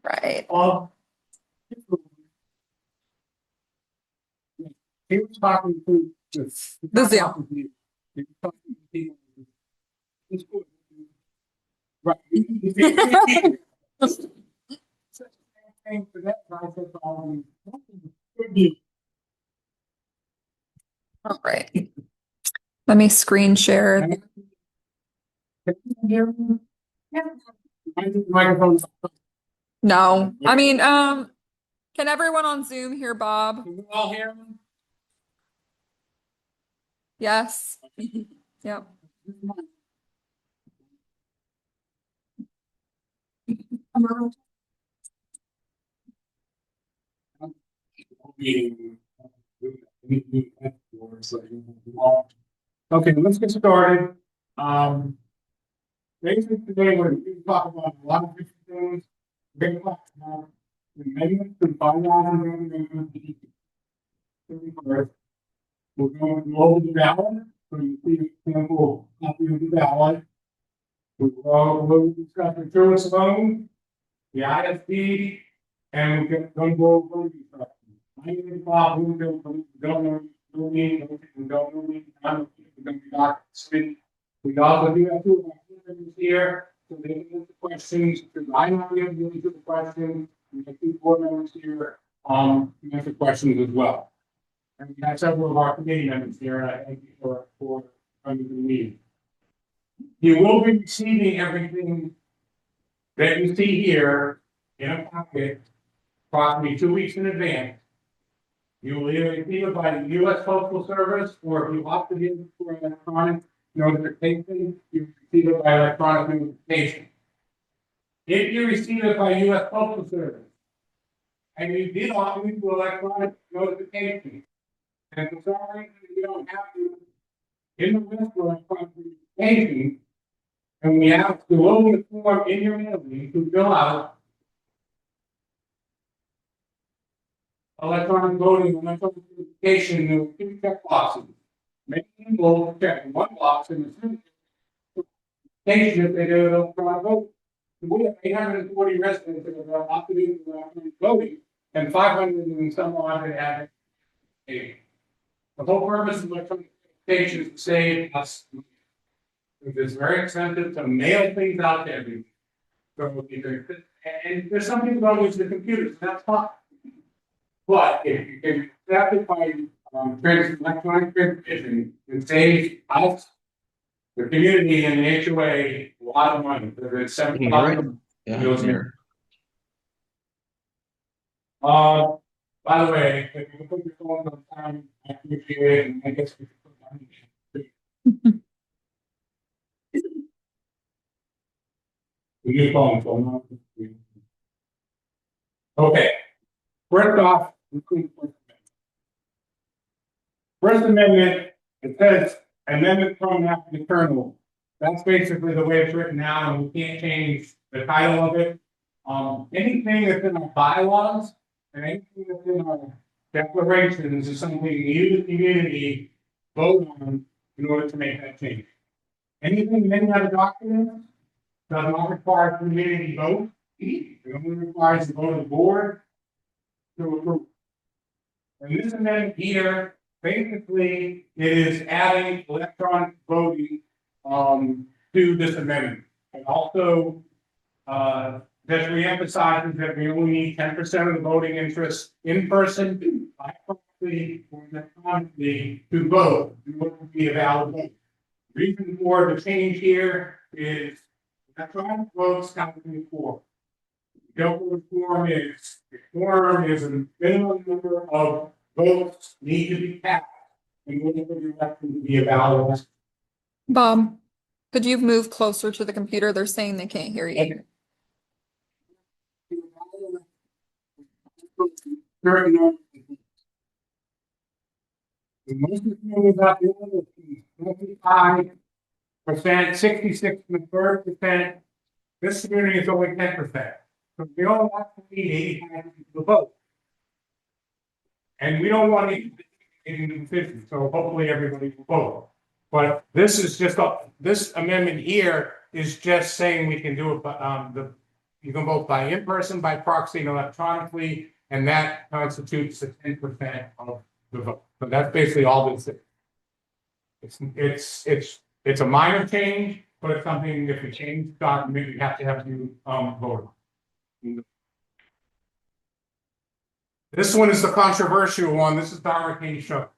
Right. He was talking to The Zoom. Right. All right. Let me screen share. Microphone's No. I mean, can everyone on Zoom hear Bob? Can we all hear him? Yes. Yep. Okay, let's get started. Basically today we're going to talk about a lot of different things. We're going to talk about the amendments to bylaws and regulations. We're going to go over the ballot, so you see a sample copy of the ballot. We'll discuss the insurance loan, the ISP, and we're going to go over the construction. My name is Bob, who don't know me, don't know me, I'm going to be Dr. Smith. We also do have two of our members here, so they can answer questions, because I know we have to answer the questions, we have two board members here, to answer questions as well. And we have several of our committee members here, and I thank you for coming to the meeting. You will be receiving everything that you see here in a packet approximately 2 weeks in advance. You will either receive it by the U.S. Postal Service, or if you opted in for electronic notification, you receive it by electronic notification. If you receive it by U.S. Postal Service, and you did opt into electronic notification, and for some reason you don't have to in the list for electronic notification, and we have to load the form in your mailing to fill out electronic voting, electronic notification, there were two check boxes. Many people check one box in the station if they do electronic vote. We have 840 residents that have opted into electronic voting, and 500 and some odd that have it. The whole purpose of electronic notification is to save us. It's very expensive to mail things out to everyone. So, and there's some people don't use the computers, and that's fine. But if you can accept it by electronic transmission, it saves us, the community, and the HOA a lot of money. It's $7,000. By the way, if you put your phone on time, I appreciate it, and I guess we can put that in. Your phone, so not. Okay. First off, First Amendment, it says amendment from after the kernel. That's basically the way it's written now, and we can't change the title of it. Anything that's in our bylaws and anything that's in our declarations is something you, the community, vote on in order to make that change. Anything in any other document does not require community vote. It only requires the vote of the board to approve. And this amendment here, basically, it is adding electronic voting to this amendment. And also, just reemphasizes that we only need 10% of the voting interest in person, by proxy, or electronically to vote in order to be a valid vote. Reason for the change here is electronic votes count as 4. The quorum is a minimum number of votes need to be cast in order for the election to be a valid. Bob, could you move closer to the computer? They're saying they can't hear you. Okay. The most of the about 25%, 66.3%. This community is only 10%. So we all have to need 85% of the vote. And we don't want to in the decision, so hopefully everybody will vote. But this is just this amendment here is just saying we can do it, you can vote by in person, by proxy, and electronically, and that constitutes the 10% of the vote. So that's basically all this is. It's a minor change, but it's something, if you change the document, you have to vote on. This one is the controversial one. This is the hurricane shutter.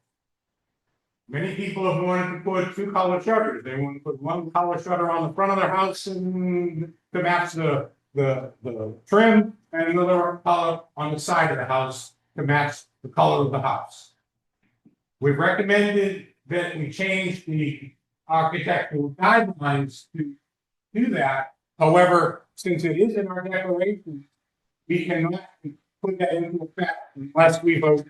Many people have wanted to put two color shutters. They want to put one color shutter on the front of their house and to match the trim, and another color on the side of the house to match the color of the house. We've recommended that we change the architectural guidelines to do that. However, since it is in our declaration, we cannot put that into effect unless we vote.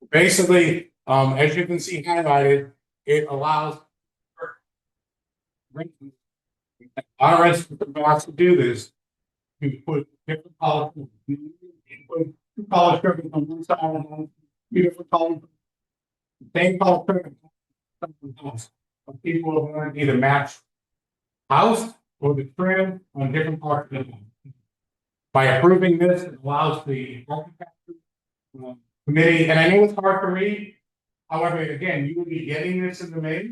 Basically, as you can see highlighted, it allows our residents to do this, to put different colors, put two color strips on one side of the house, two different colors, same color strips. People are going to either match house or the trim on different parts of the house. By approving this, it allows the architecture committee, and I know it's hard to read. However, again, you will be getting this in the mail.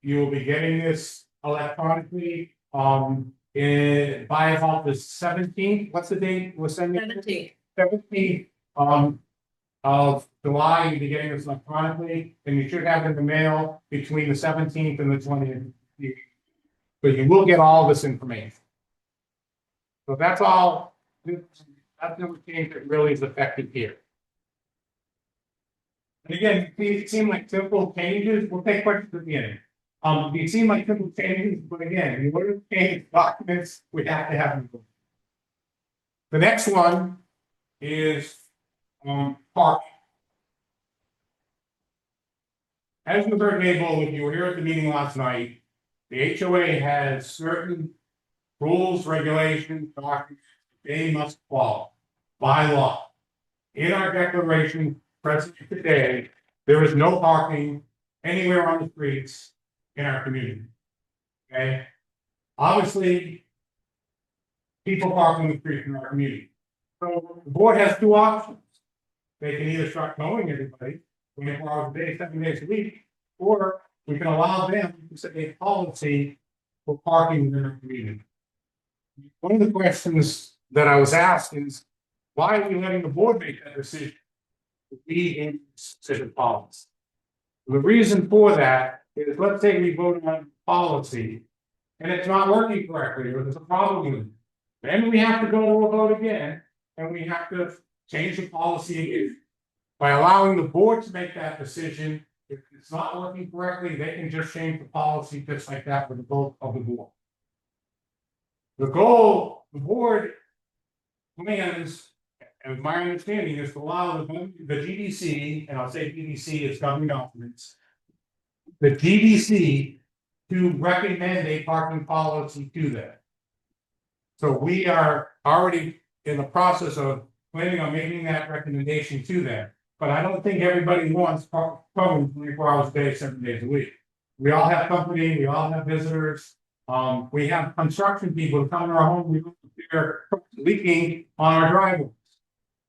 You will be getting this electronically by about the 17th. What's the date? We're sending 17th of July. You'll be getting this electronically, and you should have it in the mail between the 17th and the 20th. But you will get all this information. So that's all. That's the change that really is effective here. And again, these seem like simple changes. We'll take questions at the end. These seem like simple changes, but again, in order to change documents, we have to have them. The next one is parking. As you heard, Mabel, if you were here at the meeting last night, the HOA has certain rules, regulations, documents they must follow by law. In our declaration present today, there is no parking anywhere on the streets in our community. Okay, obviously, people park on the streets in our community. So the board has two options. They can either start mowing everybody 24 hours a day, 7 days a week, or we can allow them to set a policy for parking in our community. One of the questions that I was asked is, why are we letting the board make that decision to be in specific policy? The reason for that is, let's say we vote on policy and it's not working correctly, or there's a problem with it. Then we have to go to a vote again, and we have to change the policy again. By allowing the board to make that decision, if it's not working correctly, they can just change the policy just like that with the vote of the board. The goal, the board plans, and my understanding is to allow the GDC, and I'll say GDC is governing documents, the GDC to recommend a parking policy to them. So we are already in the process of planning on making that recommendation to them. But I don't think everybody wants parking 24 hours a day, 7 days a week. We all have company, we all have visitors. We have construction people who come to our home, we don't they're leaking on our driveways.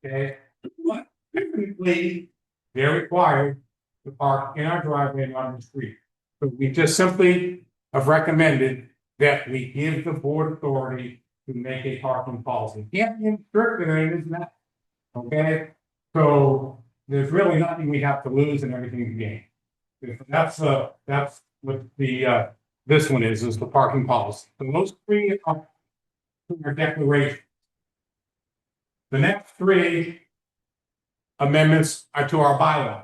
Okay, but technically they're required to park in our driveway and on the street. So we just simply have recommended that we give the board authority to make a parking policy. Can't be stricter than it is now. Okay, so there's really nothing we have to lose and everything to gain. That's what the this one is the parking policy. So those three are our declaration. The next three amendments are to our bylaw.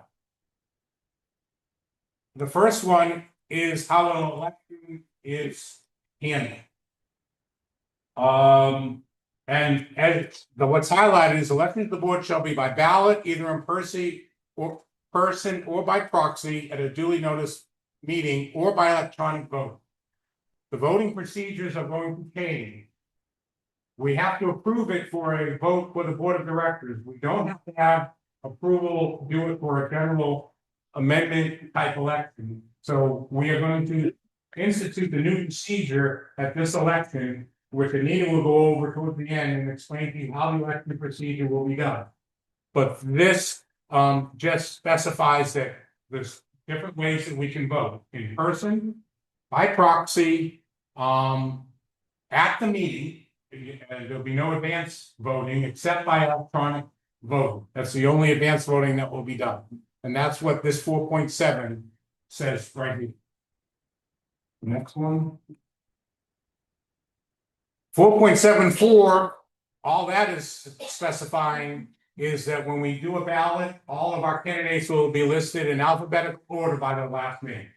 The first one is how an election is handled. And as what's highlighted is elections to the board shall be by ballot, either in person or by proxy at a duly noticed meeting, or by electronic vote. The voting procedures are going to change. We have to approve it for a vote for the board of directors. We don't have to have approval to do it for a general amendment type election. So we are going to institute the new procedure at this election, which Anita will go over towards the end and explain to you how the election procedure will be done. But this just specifies that there's different ways that we can vote: in person, by proxy, at the meeting. There'll be no advance voting except by electronic vote. That's the only advance voting that will be done. And that's what this 4.7 says right here. Next one. 4.74, all that is specifying is that when we do a ballot, all of our candidates will be listed in alphabetical order by their last name.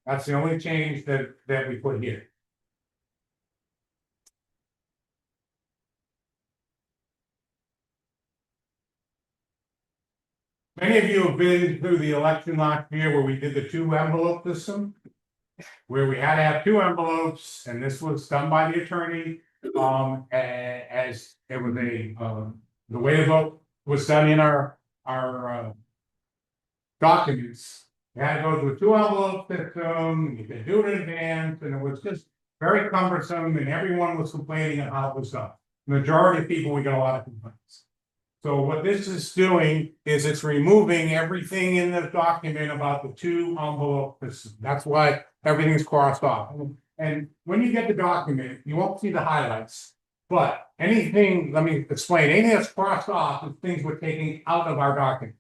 That's the only change that we put here. Many of you have been through the election last year where we did the 2-envelope system, where we had to have 2 envelopes, and this was done by the attorney. As it was the way the vote was done in our documents. You had to go to a 2-envelope system, you could do it in advance, and it was just very cumbersome, and everyone was complaining on how it was done. Majority of people, we got a lot of complaints. So what this is doing is it's removing everything in the document about the 2-envelope system. That's why everything's crossed off. And when you get the document, you won't see the highlights. But anything, let me explain, anything that's crossed off is things we're taking out of our document.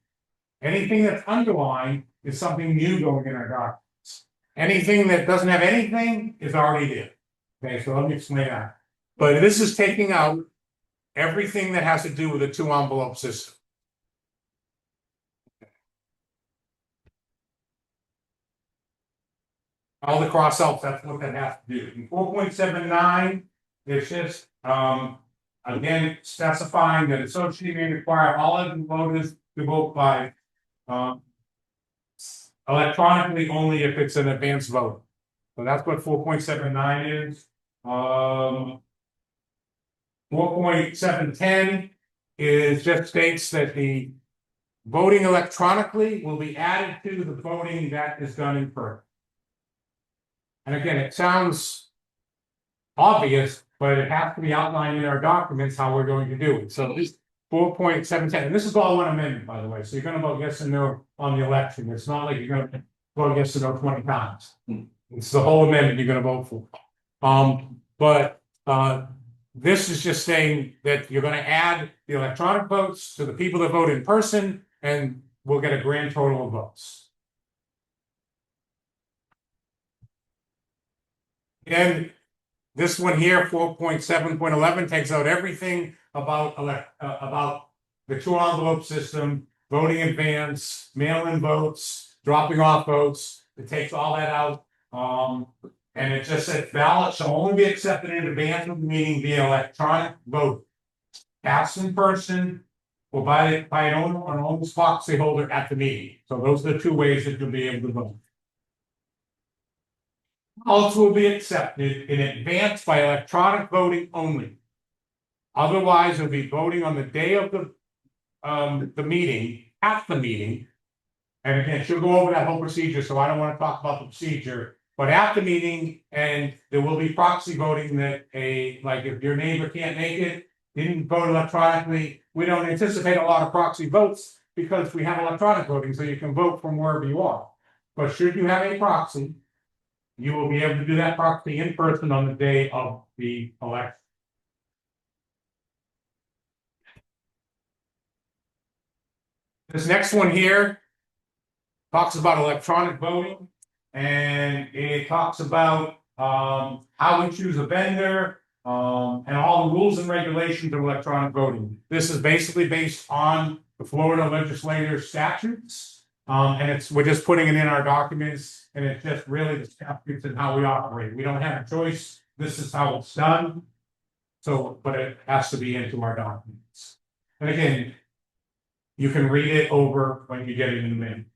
Anything that's underlined is something new going in our documents. Anything that doesn't have anything is already there. Okay, so let me explain that. But this is taking out everything that has to do with a 2-envelope system. All the cross outs, that's what that has to do. In 4.79, it's just again specifying that association may require all of the voters to vote by electronically only if it's an advance vote. So that's what 4.79 is. 4.710 is just states that the voting electronically will be added to the voting that is done in person. And again, it sounds obvious, but it has to be outlined in our documents how we're going to do it. So 4.710, and this is all one amendment, by the way. So you're going to vote yes and no on the election. It's not like you're going to vote yes or no 20 times. It's the whole amendment you're going to vote for. This is just saying that you're going to add the electronic votes to the people that vote in person, and we'll get a grand total of votes. And this one here, 4.7.11, takes out everything about the 2-envelope system, voting in advance, mail-in votes, dropping off votes. It takes all that out. And it just said ballots shall only be accepted in advance of the meeting via electronic vote, cast in person, or by an owner or an owner's proxy holder at the meeting. So those are the 2 ways that you'll be able to vote. Ballots will be accepted in advance by electronic voting only. Otherwise, you'll be voting on the day of the meeting, at the meeting. And again, she'll go over that whole procedure, so I don't want to talk about the procedure. But at the meeting, and there will be proxy voting that like if your neighbor can't make it, didn't vote electronically, we don't anticipate a lot of proxy votes because we have electronic voting, so you can vote from wherever you are. But should you have a proxy, you will be able to do that proxy in person on the day of the election. This next one here talks about electronic voting, and it talks about how we choose a vendor and all the rules and regulations of electronic voting. This is basically based on the Florida legislature statutes, and we're just putting it in our documents, and it's just really the statutes and how we operate. We don't have a choice. This is how it's done. So, but it has to be into our documents. And again, you can read it over when you get it in the minute.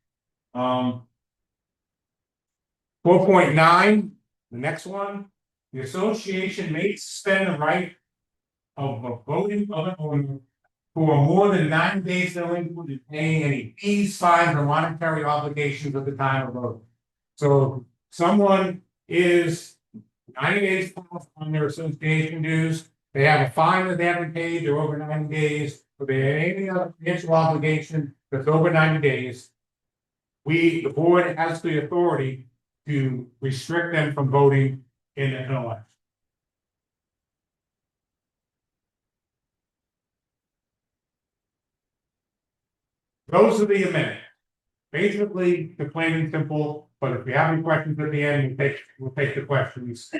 4.9, the next one, the association may suspend the right of a voting of an owner who are more than 9 days delinquent in paying any fees, fines, or monetary obligations at the time of voting. So someone is 90 days on their association dues. They have a fine that they haven't paid, they're over 90 days, but they have any other financial obligation that's over 90 days. The board has the authority to restrict them from voting in an election. Those are the amendments. Basically, the plain and simple, but if you have any questions at the end, we'll take the questions.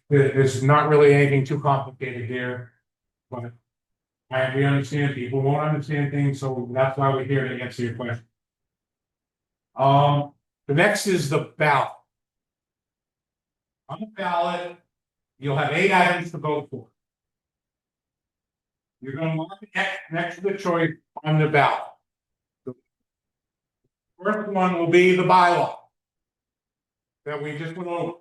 There's not really anything too complicated there, but we understand people won't understand things, so that's why we're here to answer your question. The next is the ballot. On the ballot, you'll have 8 items to vote for. You're gonna mark the X next to the choice on the ballot. The first one will be the bylaw that we just went over.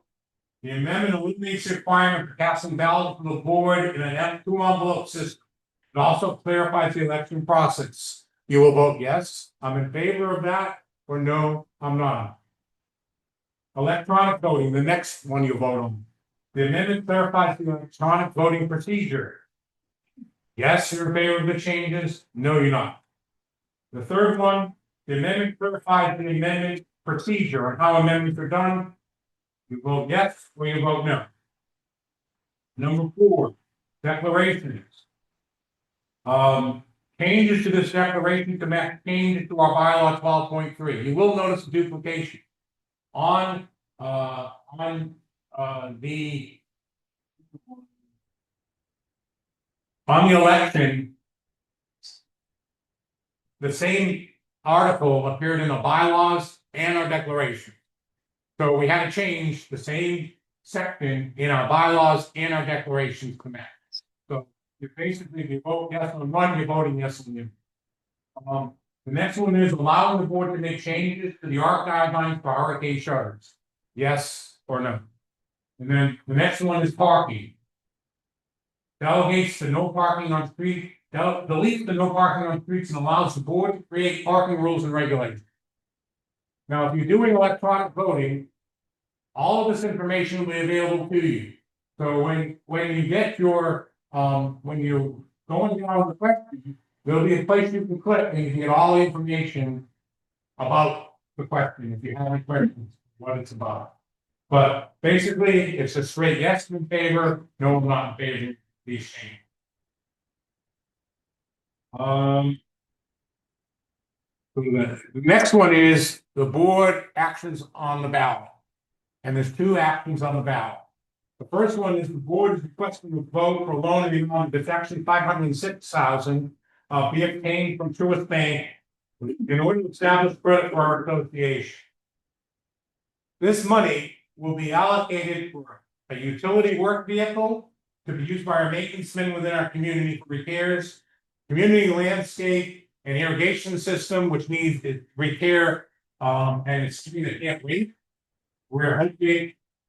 The amendment eliminates the requirement for casting ballots for the board in an F2 envelope system. It also clarifies the election process. You will vote yes, I'm in favor of that, or no, I'm not. Electronic voting, the next one you vote on. The amendment clarifies the electronic voting procedure. Yes, you're in favor of the changes, no, you're not. The third one, the amendment clarifies the amendment procedure and how amendments are done. You vote yes or you vote no. Number 4, declarations. Changes to this declaration to make changes to our bylaw 12.3. You will notice a duplication on the election. The same article appeared in the bylaws and our declaration. So we had to change the same section in our bylaws and our declarations to match. So you basically, if you vote yes on one, you're voting yes on the other. The next one is allowing the board to make changes to the ARC guidelines for RK shutters. Yes or no. And then the next one is parking. Delegates to no parking on street, deletes the no parking on streets and allows the board to create parking rules and regulations. Now, if you're doing electronic voting, all of this information will be available to you. So when you get your when you're going down the question, there'll be a place you can click and you can get all the information about the question if you have any questions, what it's about. But basically, it's a straight yes in favor, no, I'm not in favor of these changes. The next one is the board actions on the ballot. And there's 2 actions on the ballot. The first one is the board is requesting a vote for a loan in the amount that's actually $506,000 be obtained from Truist Bank in order to establish credit for our association. This money will be allocated for a utility work vehicle to be used by our maintenance men within our community for repairs, community landscape and irrigation system, which needs repair, and it's something that can't wait. We're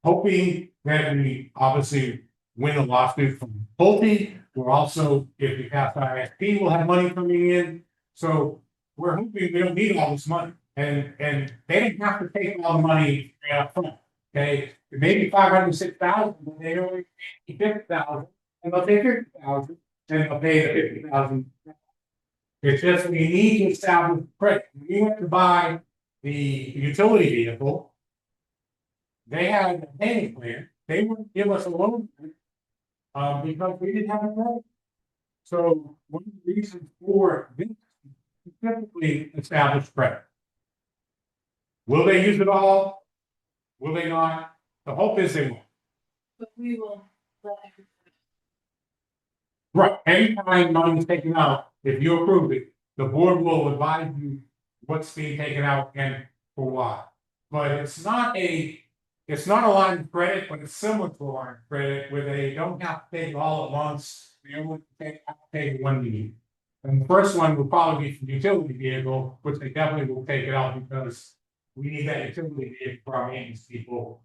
hoping that we obviously win a lawsuit from Pulte. We're also, if we pass ISP, we'll have money coming in. So we're hoping we don't need all this money. And they didn't have to take all the money right up front. Okay, maybe 506,000, but they only pay 50,000, and they'll pay 50,000, and they'll pay the 50,000. It's just we need to establish credit. When we went to buy the utility vehicle, they had a payment plan. They wouldn't give us a loan because we didn't have a credit. So one of the reasons for this is specifically established credit. Will they use it all? Will they not? The hope is they won't. But we will. Right. Anytime money is taken out, if you approve it, the board will advise you what's being taken out and for what. But it's not a line of credit, but it's similar to a line of credit where they don't have to take it all at once. They only have to take one meeting. And the first one will probably be for the utility vehicle, which they definitely will take it out because we need that utility vehicle for our maintenance people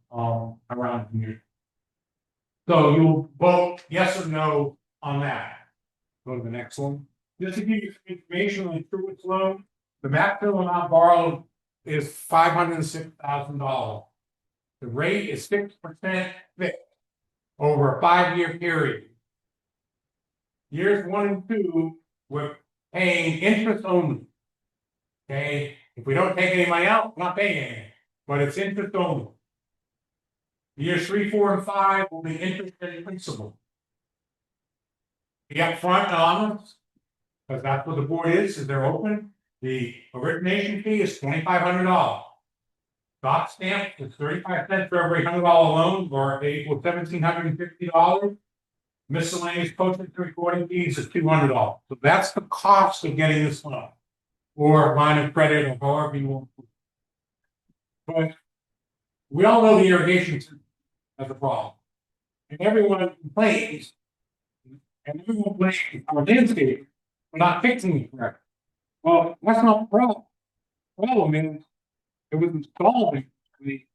around the community. So you'll vote yes or no on that. Go to the next one. Just to give you some information on the Truist loan, the maximum amount borrowed is $506,000. The rate is 6% fixed over a 5-year period. Years 1 and 2, we're paying interest only. Okay, if we don't take any money out, we're not paying anything, but it's interest only. Years 3, 4, and 5 will be interest and principal. The upfront elements, because that's what the board is they're open. The origination fee is $2,500. Dot stamp is 35 cents for every $100 loan, or it equals $1,750. Miscellaneous postage and recording fees is $200. So that's the cost of getting this loan, or line of credit, or however you want. But we all know the irrigation system has a problem, and everyone complains, and everyone blames our landscape for not fixing it correctly. Well, that's not the problem. The problem is it was installed incorrectly,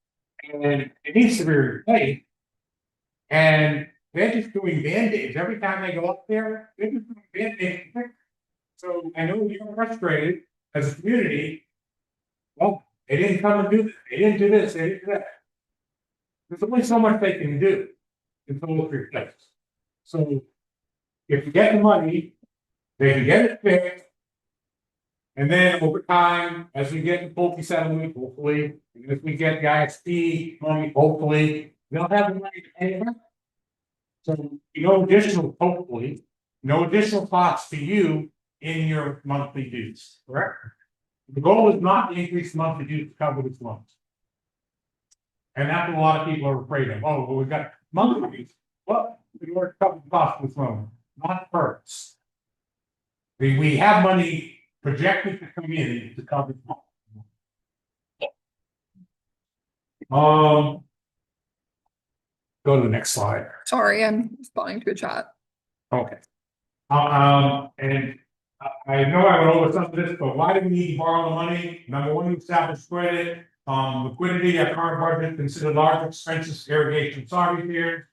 and it needs to be replaced. And they're just doing band-aids every time they go up there. They're just doing band-aids. So I know you're frustrated as a community. Well, they didn't come and do this. They didn't do this. They didn't do that. There's only so much they can do until it's replaced. So if you get the money, they can get it fixed. And then over time, as we get the Pulte settlement, hopefully, and if we get the ISP money, hopefully, they'll have the money to pay it back. So no additional, hopefully, no additional costs to you in your monthly dues, correct? The goal is not to increase monthly dues to cover this loans. And that's what a lot of people are afraid of. Oh, well, we've got monthly dues. Well, in order to cover the cost of this loan, not hurts. We have money projected to come in to cover the cost. Go to the next slide. Sorry, I'm responding to a chat. Okay. And I know I went over some of this, but why do we need to borrow the money? Number one, to establish credit, liquidity at current budget, consider large expenses, irrigation, soil repairs.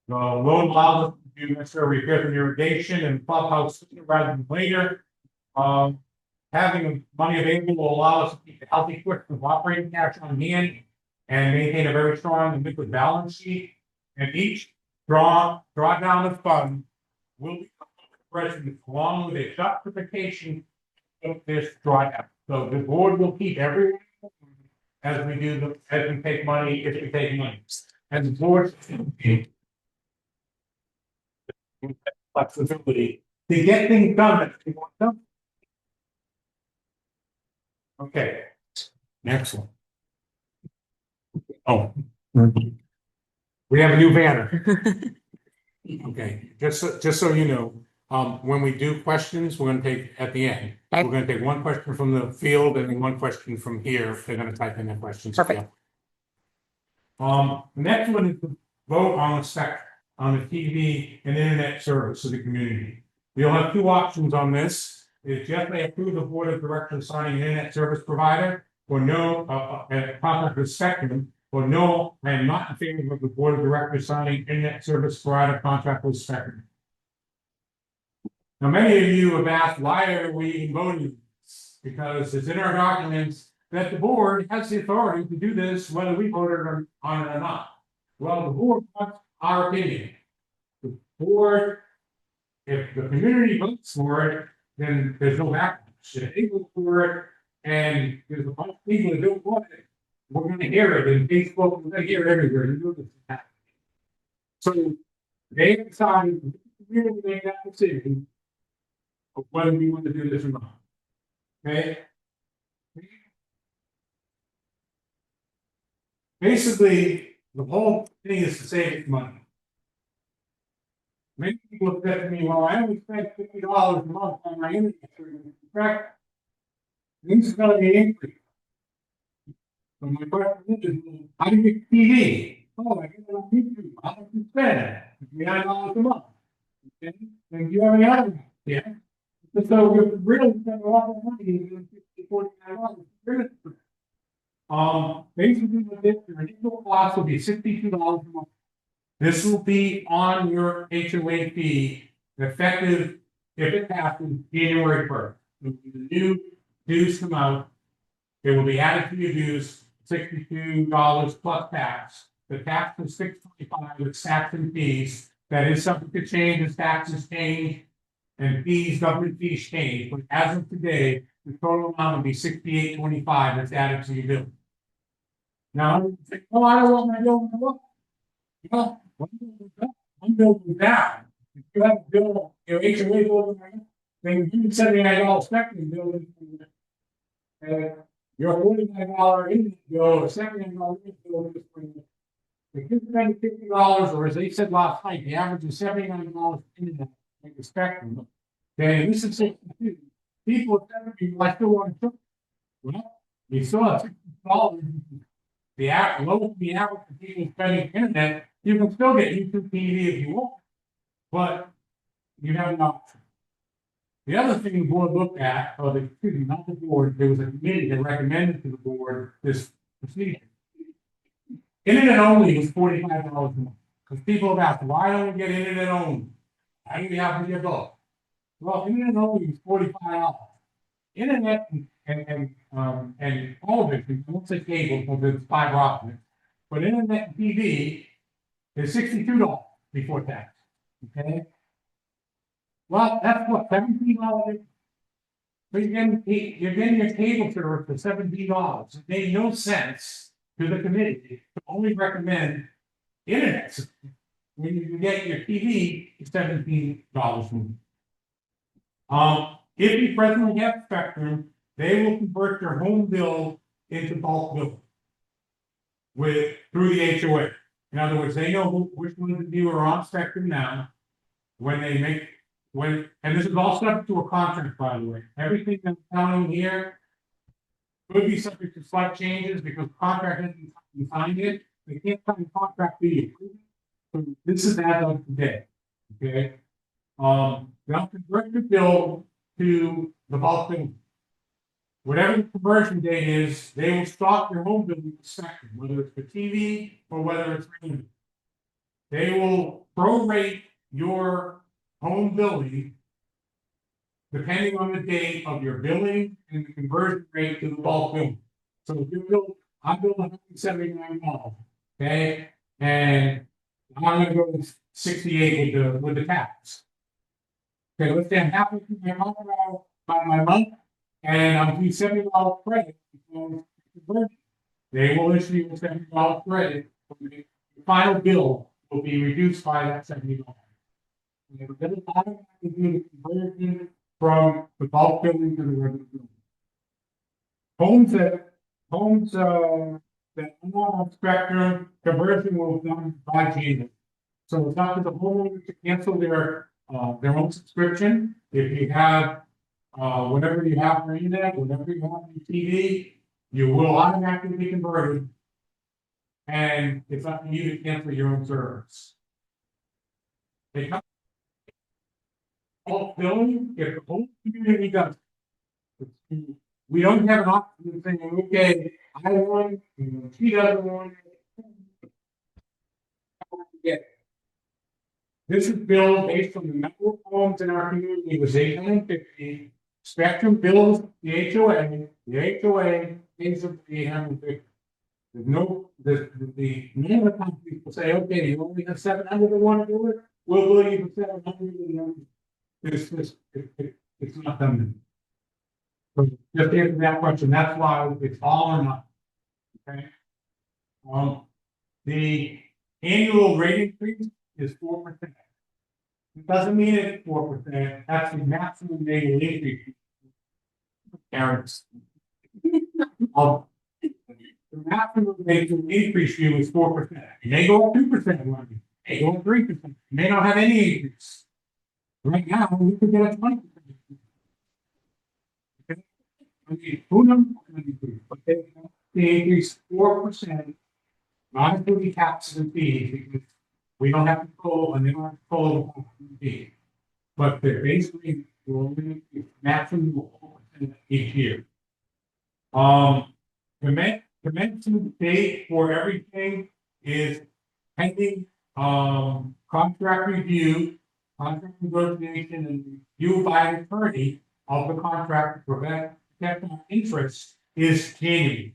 The loan allows us to do necessary repairs in irrigation and clubhouse sooner rather than later. Having money available will allow us to keep a healthy quick of operating cash on hand and maintain a very strong and liquid balance sheet. And each drawdown of funds will be present along with a justification of this drawdown. So the board will keep everyone as we take money, if we take money. And the board flexibility to get things done that we want done. Okay, next one. Oh. We have a new banner. Okay, just so you know, when we do questions, we're gonna take at the end. We're gonna take one question from the field and then one question from here. If they're gonna type in their questions. Perfect. The next one is to vote on the spectrum on the TV and internet service of the community. We'll have two options on this. If Jeff may approve the board of directors signing an internet service provider or no, contract with Spectrum. Or no, I am not in favor of the board of directors signing internet service provider contract with Spectrum. Now, many of you have asked, why are we voting this? Because it's in our documents that the board has the authority to do this, whether we voted on it or not. Well, the board wants our opinion. The board, if the community votes for it, then there's no backlash. If they vote for it, and there's a bunch of people that don't want it, we're going to hear it in Facebook. We're going to hear it everywhere. You know this is happening. So they decided to make that decision of whether we want to do this or not. Okay. Basically, the whole thing is to save money. Many people have said to me, "Well, I only spend $50 a month on my internet service." Correct. This is going to be increased. So my question is, how do you get TV? Oh, I get it on YouTube. How much you spend? $9 a month. Okay. And do you have any other? Yeah. So we're really spending a lot of money in $49. Basically, with this, your initial cost will be $62 a month. This will be on your HOA fee, effective if it happens January 1st. The new dues come out. It will be added to your dues $62 plus tax. The tax is $625 with tax and fees. That is subject to change as taxes change and fees, government fees change. But as of today, the total amount would be $68.25 that's added to your bill. Now, you say, oh, I don't want my bill to go up. Well, one bill goes down. If you have a bill, your HOA bill, then you $79 spectrum bill. Your $49 internet bill or $79 internet bill. If you're spending $50, or as they said last night, the average is $79 for internet like the spectrum. Then this is 62. People are telling me, well, I still want to. Well, you still have $60. The lowest the average for people spending internet, you can still get YouTube TV if you want, but you have an option. The other thing the board looked at, or excuse me, not the board, there was a committee that recommended to the board this procedure. Internet only was $45 a month, because people have asked, why don't we get internet only? Why do we have to get both? Well, internet only was $45. Internet and television, I won't say cable because it's fiber optic, but internet and TV is $62 before tax. Okay. Well, that's what, $17. So you're getting your cable service for $17. It made no sense to the committee to only recommend internet when you can get your TV for $17 more. If you presently have spectrum, they will convert your home bill into bulk bill through the HOA. In other words, they know which ones of you are on spectrum now. And this is all subject to a contract, by the way. Everything that's down here could be subject to slight changes because the contract hasn't been signed yet. They can't sign a contract to you. So this is as of today. Okay. They'll convert the bill to the bulk bill. Whatever the conversion date is, they will stop your home bill with spectrum, whether it's for TV or whether it's for internet. They will prorate your home billing depending on the date of your billing and the conversion rate to the bulk bill. So if you bill, I'm billing $179, okay, and I'm going to go with 68 with the tax. Okay, let's say I'm halfway through my month by my month, and I'm doing $70 credit. They will issue you a $70 credit. The final bill will be reduced by that $70. And we're going to automatically do the conversion from the bulk billing to the regular billing. Homes that are not on spectrum, conversion will be done by January. So it's not that the homeowner to cancel their own subscription. If you have whatever you have for internet, whatever you have for TV, you will automatically be converted, and it's up to you to cancel your own service. They come bulk billing if the whole community does. We don't have an option of saying, okay, I want, she doesn't want. This is billed based on the number of homes in our community was 850. Spectrum bills the HOA pays them the 850. There's no, the name of the company will say, okay, you only have 700 to want to do it, we'll bill you for 700. It's not done. So just to answer that question, that's why it's all or nothing. Okay. The annual rate increase is 4%. It doesn't mean it's 4%. That's the maximum annual increase. Parents. The maximum annual increase you is 4%. You may go up 2% one year. May go up 3%. You may not have any increase. Right now, you could get a 20%. Okay. Okay. Who knows? But they increase 4%. Not including taxes and fees, because we don't have control and they don't have control of the fee. But they're basically only maximum 4% each year. Commencement date for everything is pending contract review, contract negotiation, and review by an attorney of the contract to protect interest is January.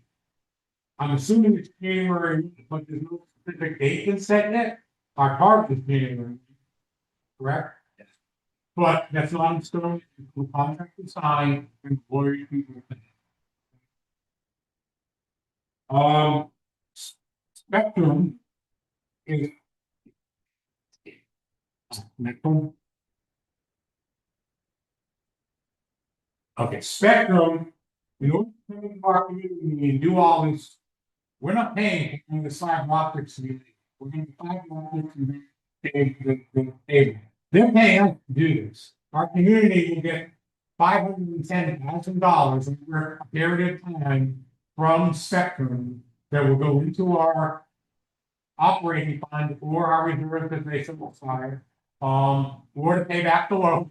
I'm assuming it's January, but there's no specific date been set yet. Our target is January, correct? Yes. But that's not in stone, the contract is signed and the lawyer can do it. Spectrum is. Next one. Okay, Spectrum, in order to come into our community and do all this, we're not paying for the fiber optics to be, we're gonna fiber optics and the cable. They're paying us to do this. Our community will get $510,000 over a period of time from Spectrum that will go into our operating fund or our reserve that they simplify, or to pay back the loan.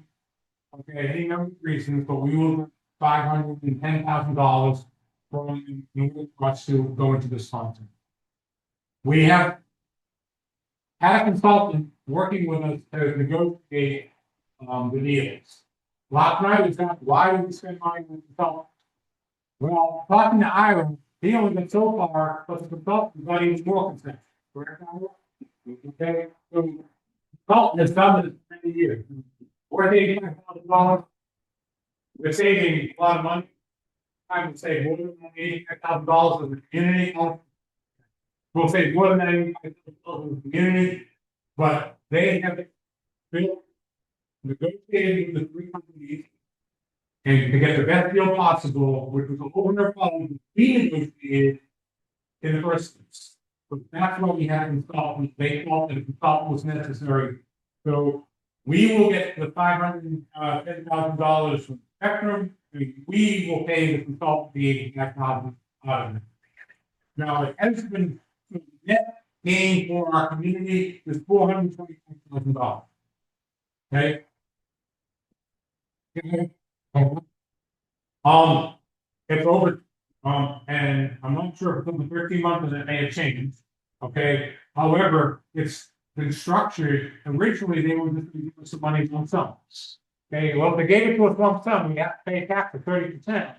Okay, any number of reasons, but we will $510,000 from in order for us to go into this fund. We have had a consultant working with us to negotiate the deals. Last night we said, why do we spend money on the consultant? Well, talking to Ira, he only got so far, but the consultant got even more concerned. Correct, Ira? Okay, so the consultant has done this for many years. We're $85,000. We're saving a lot of money. I would say more than $85,000 in the community. We'll save more than $85,000 in the community, but they have built, negotiated with the three companies, and to get the best deal possible, which was over their phone, we negotiated in the first place. But that's what we had consultants. They thought that a consultant was necessary. So we will get the $510,000 from Spectrum. We will pay the consultant the $85,000 out of it. Now, it has been net gain for our community is $425,000. Okay. It's over, and I'm not sure if it's over 13 months and it may have changed. Okay, however, it's been structured. Originally, they were just going to give us some money lump sum. Okay, well, if they gave it to us lump sum, we have to pay tax of 30%.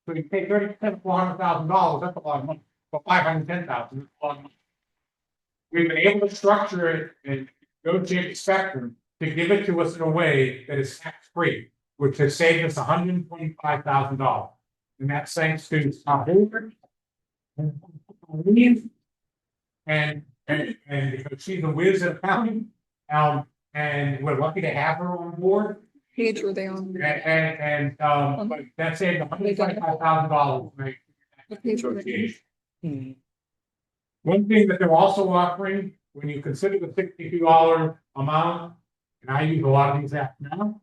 So you pay 30% of $400,000. That's a lot of money. For $510,000, that's a lot of money. We've been able to structure it and negotiate the Spectrum to give it to us in a way that is tax free, which has saved us $125,000. And that's thanks to Scott Hoover and because she's a whiz at accounting, and we're lucky to have her on board. Page were they on? But that saved $125,000. Right? What page were they on? One thing that they're also offering, when you consider the $62 amount, and I use a lot of these apps now,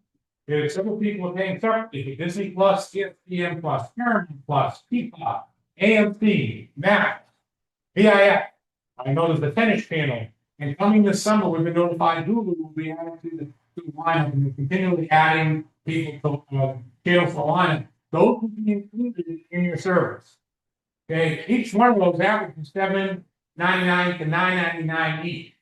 is several people are paying separately for Disney Plus, ESPN Plus, Paramount Plus, Peacock, AMC, Max, VIX. I know there's the tennis channel, and coming this summer, we've been notified Hulu will be added to the lineup, and they're continually adding people to channels for lineup. Those will be included in your service. Okay, each one of those averages $7.99 to $9.99 each.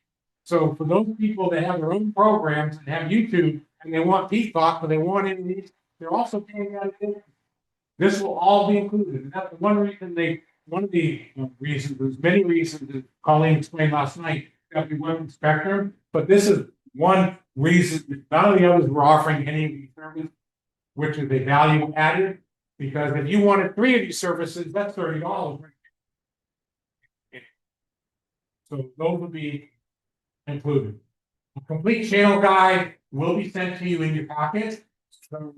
So for those people that have their own programs and have YouTube and they want Peacock, but they want any of these, they're also paying out. This will all be included. And that's one reason one of the reasons, there's many reasons that Colleen explained last night that we went with Spectrum, but this is one reason. None of the others were offering any of these services, which is a value added. Because if you wanted 3 of these services, that's $30. So those will be included. A complete channel guide will be sent to you in your packet. So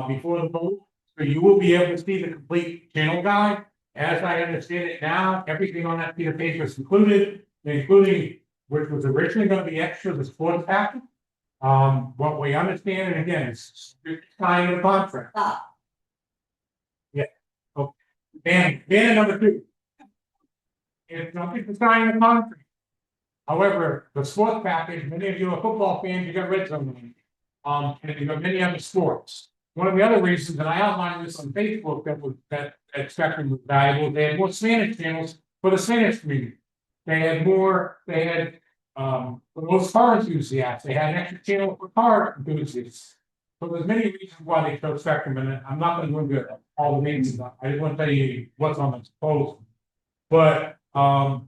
before the vote, so you will be able to see the complete channel guide. As I understand it now, everything on that piece of paper is included, including which was originally going to be extra, the sports packet. What we understand, and again, it's signing the contract. Ban number 2. It's nothing to sign a contract. However, the sports package, many of you are football fans, you got red zone. And you got many other sports. One of the other reasons, and I outlined this on Facebook, that Spectrum was valuable, they had more Spanish channels for the Spanish community. They had for those car enthusiasts, they had an extra channel for car enthusiasts. So there's many reasons why they chose Spectrum, and I'm not going to go into all the reasons. I just want to tell you what's on the proposal. But a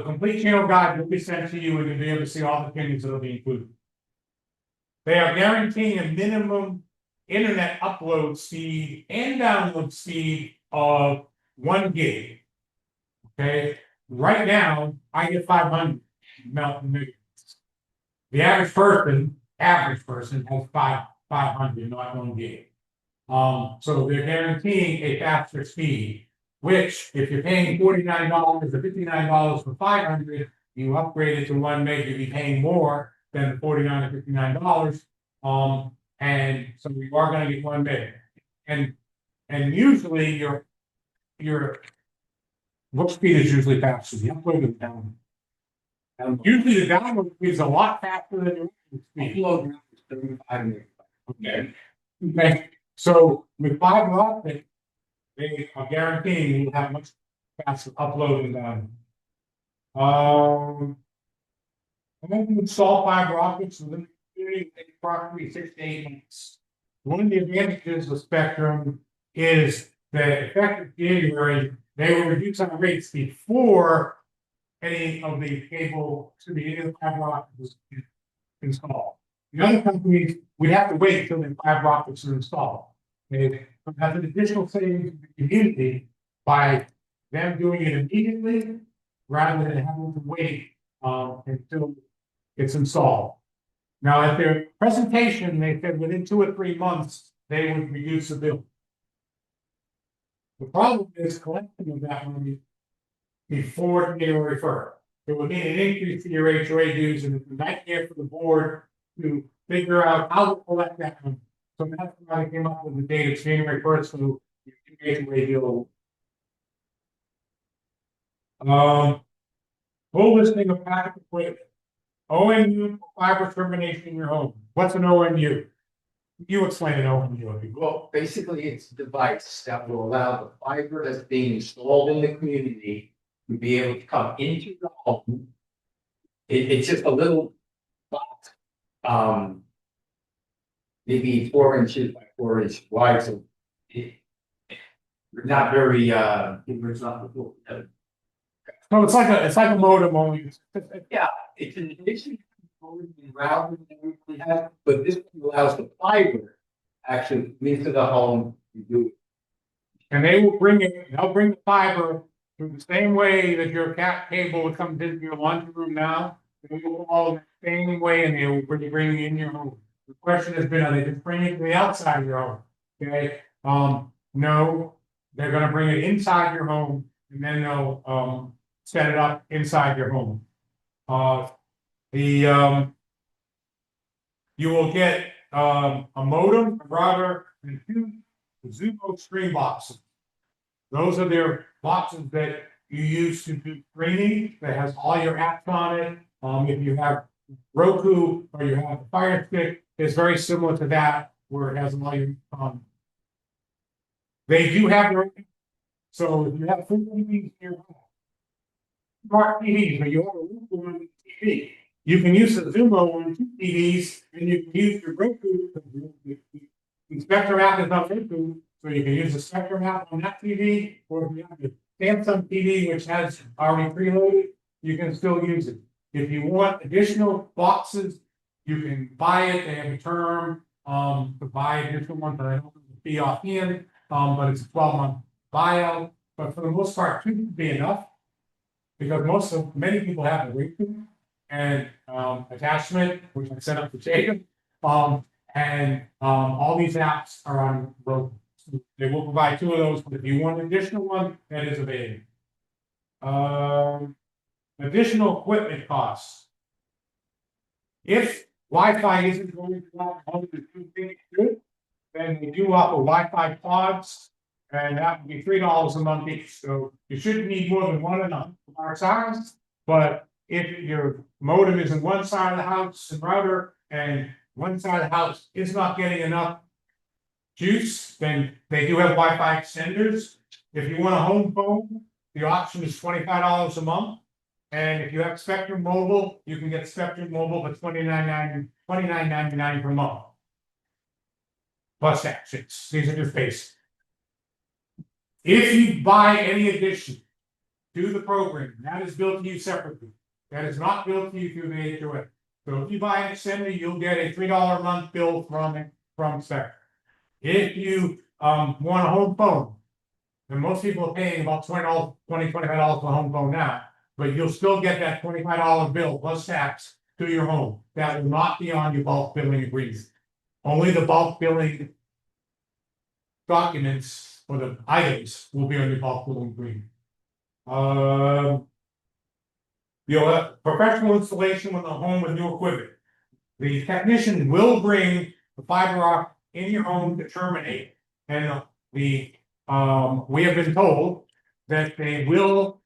complete channel guide will be sent to you and you'll be able to see all the opinions that will be included. They are guaranteeing a minimum internet upload speed and download speed of 1 gig. Okay, right now, I get 500 megabytes. The average person has 500, not 1 gig. So they're guaranteeing a faster speed, which if you're paying $49 or $59 for 500, you upgrade it to 1 meg, you'll be paying more than the $49 or $59. And so you are going to get 1 meg. And usually your book speed is usually faster. The upload is down. Usually the download speed is a lot faster than your speed. Upload is 35 meg. Okay. Okay. So with fiber optic, they are guaranteeing you'll have much faster upload than when you install fiber optics within the community, it takes approximately 6 to 8 months. One of the advantages of Spectrum is that effective January, they will reduce our rates before any of the cable to the fiber optics is installed. The other companies, we have to wait until the fiber optics are installed. They have an additional savings to the community by them doing it immediately rather than having to wait until it's installed. Now, at their presentation, they said within 2 or 3 months, they would reduce the bill. The problem is collecting of that money before January 1st. It would mean an increase in your HOA dues, and it's a nightmare for the board to figure out how to collect that money. So that's why I came up with the date of January 1st, so you can HOA deal. Full listing of packet equipment. ONU for fiber termination in your home. What's an ONU? You explain an ONU. Well, basically, it's a device that will allow the fiber that's being installed in the community to be able to come into the home. It's just a little box, maybe 4 inches by 4 inches wide, so not very, it's not the full. No, it's like a modem only. Yeah, it's an addition to the router that we have, but this allows the fiber actually to come into the home and do it. And they'll bring the fiber through the same way that your cat cable would come into your laundry room now. They will all the same way, and they will bring it in your home. The question has been, are they just bringing it to the outside of your home? Okay, no, they're gonna bring it inside your home, and then they'll set it up inside your home. You will get a modem, a router, and 2 Zumo stream boxes. Those are their boxes that you use to do streaming, that has all your apps on it. If you have Roku or you have a Fire Stick, it's very similar to that, where it has all your they do have their, so if you have 4 TVs in your home, smart TVs, but you have a Roku on the TV, you can use the Zumo on 2 TVs, and you can use your Roku. The Spectrum app is on Roku, so you can use the Spectrum app on that TV, or if you have the Samsung TV, which has already preloaded, you can still use it. If you want additional boxes, you can buy it. They have a term to buy additional ones, but I don't know the fee offhand. But it's a 12-month buyout. But for the most part, 2 would be enough, because many people have a Roku and attachment, which I set up for Jacob. And all these apps are on Roku. So they will provide 2 of those, but if you want an additional one, that is available. Additional equipment costs. If Wi-Fi isn't going to allow all the 2 things good, then they do offer Wi-Fi pods, and that would be $3 a month each. So you shouldn't need more than 1 in our size. But if your modem is in one side of the house and router, and one side of the house is not getting enough juice, then they do have Wi-Fi extenders. If you want a home phone, the option is $25 a month. And if you have Spectrum Mobile, you can get Spectrum Mobile for $29.99 per month. Plus taxes. These are just basic. If you buy any addition to the program, that is billed to you separately. That is not billed to you through the HOA. So if you buy an extender, you'll get a $3 a month bill from Spectrum. If you want a home phone, and most people are paying about $20, $25 for a home phone now, but you'll still get that $25 bill plus tax to your home. That will not be on your bulk billing agreement. Only the bulk billing documents or the items will be on your bulk billing agreement. Professional installation with a home with new equipment. The technician will bring the fiber optic in your home to terminate. And we have been told that they will,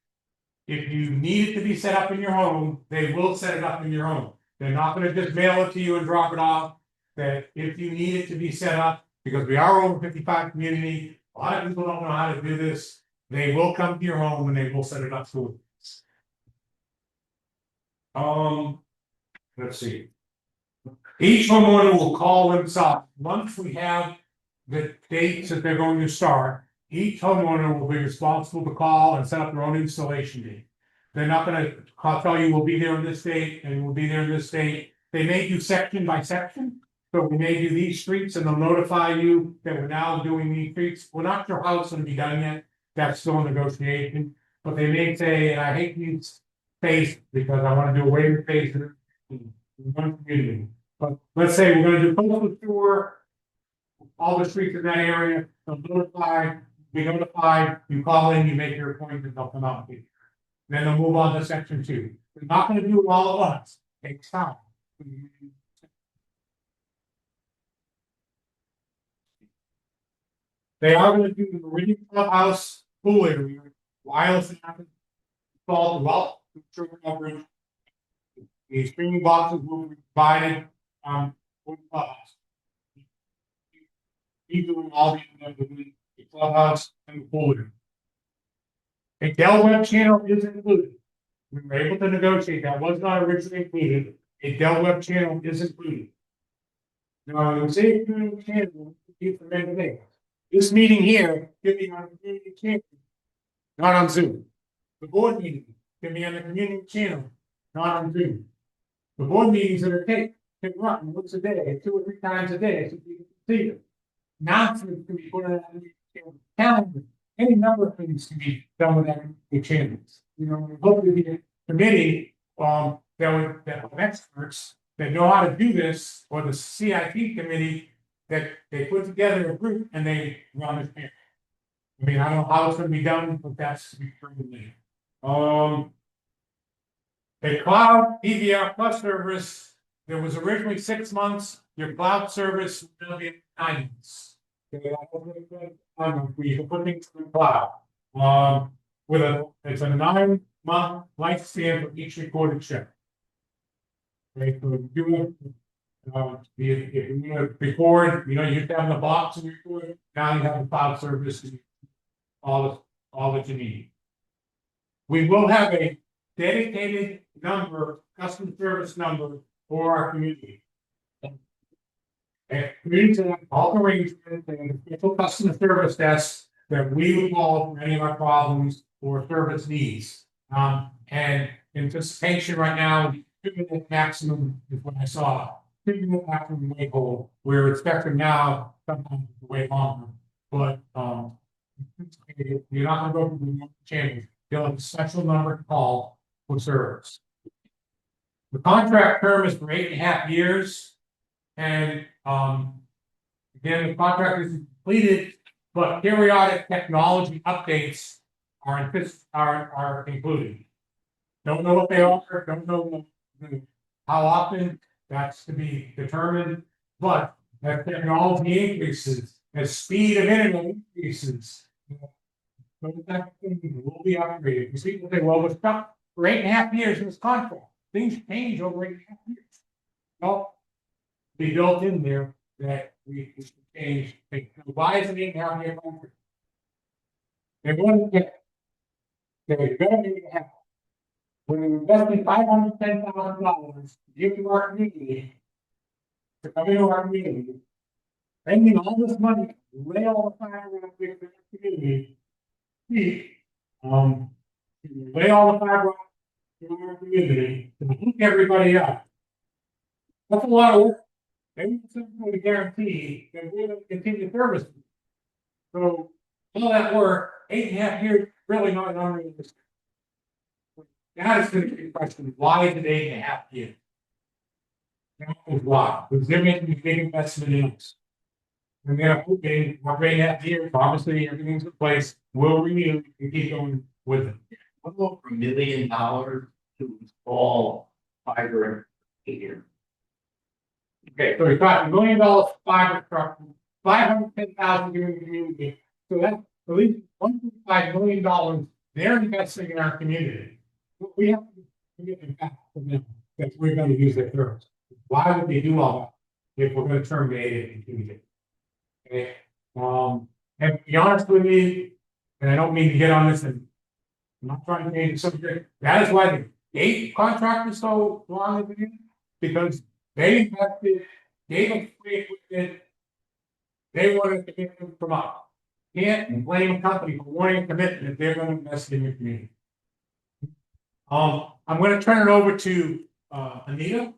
if you need it to be set up in your home, they will set it up in your home. They're not gonna just mail it to you and drop it off. That if you need it to be set up, because we are over 55 community, a lot of people don't know how to do this. They will come to your home and they will set it up for you. Let's see. Each homeowner will call themselves, once we have the dates that they're going to start, each homeowner will be responsible to call and set up their own installation date. They're not gonna tell you we'll be there on this date and we'll be there on this date. They may do section by section. So we may do these streets and they'll notify you that we're now doing these streets. We're not sure how it's gonna be done yet. That's still in negotiation. But they may say, and I hate these phase because I wanna do away with phase in one community. But let's say we're gonna do coastal sewer, all the streets in that area, they'll notify, be notified, you call in, you make your appointment, they'll come out. Then they'll move on to section 2. We're not gonna do it all at once, it takes time. They are gonna do the Meridian Clubhouse pool area, wireless installed throughout the church coverage. The streaming boxes will be provided, for the clubhouse. He's doing all the clubhouse and the pool area. A Dell Web channel is included. We were able to negotiate, that was not originally included, a Dell Web channel is included. Now, the same community channel, you from anything. This meeting here, can be on the community channel, not on Zoom. The board meeting can be on the community channel, not on Zoom. The board meetings that are taken, can run once a day, 2 or 3 times a day, so you can see them. Announcements can be put on the calendar. Any number of things can be done with that channels. You know, hopefully the committee, that have experts that know how to do this, or the CIP committee, that they put together a group and they run it here. I mean, I don't know how it's gonna be done, but that's to be determined later. A cloud PVR plus service, there was originally 6 months, your cloud service is gonna be 9 months. Okay, we can put things in the cloud. It's a 9-month lifespan for each recorded check. Okay, so if you if you want to record, you used to have the box and record, now you have the cloud service, all that you need. We will have a dedicated number, customer service number for our community. A community all arrangements and official customer service desks that we would call for any of our problems or service needs. And anticipation right now, 2-minute maximum is what I saw. 2-minute maximum wait hold. We're expecting now sometimes to wait longer, but you're not gonna go through the channels. You'll have a special number to call for service. The contract term is for 8.5 years. And again, the contract is completed, but periodic technology updates are included. Don't know what they are, don't know how often, that's to be determined, but as technology increases, as speed of internet increases, those type of things will be upgraded. Because people say, well, we're stuck for 8.5 years in this contract. Things change over 8.5 years. Well, be built in there that we change. Why is it 8.5 year contract? They're going to get. They're going to have. When we're investing $510,000 into our community, to come into our community, spending all this money, lay all the fiber around the community, feet, lay all the fiber in our community, and hook everybody up. That's a lot of work. They want something to guarantee that we're gonna continue service. So, all that work, 8.5 years, really not unrealistic. That is gonna be the question, why is it 8.5 years? That is why, because they're making a big investment in us. And they're hoping, what they have here, obviously, everything's in place, we'll renew and keep going with it. What about for $1 million to install fiber here? Okay, so we got $1 million fiber truck, 510,000 in the community, so that's at least $1.5 million they're investing in our community. We have to get them back from them, that we're gonna use their service. Why would they do all that if we're gonna terminate it and continue it? Okay, and to be honest with you, and I don't mean to get on this and I'm not trying to change the subject, that is why the gate contract is so long with you, because they invested, gave us free equipment. They wanted to get them from us. Can't blame a company for wanting a commitment if they're gonna invest in your community. I'm gonna turn it over to Anita.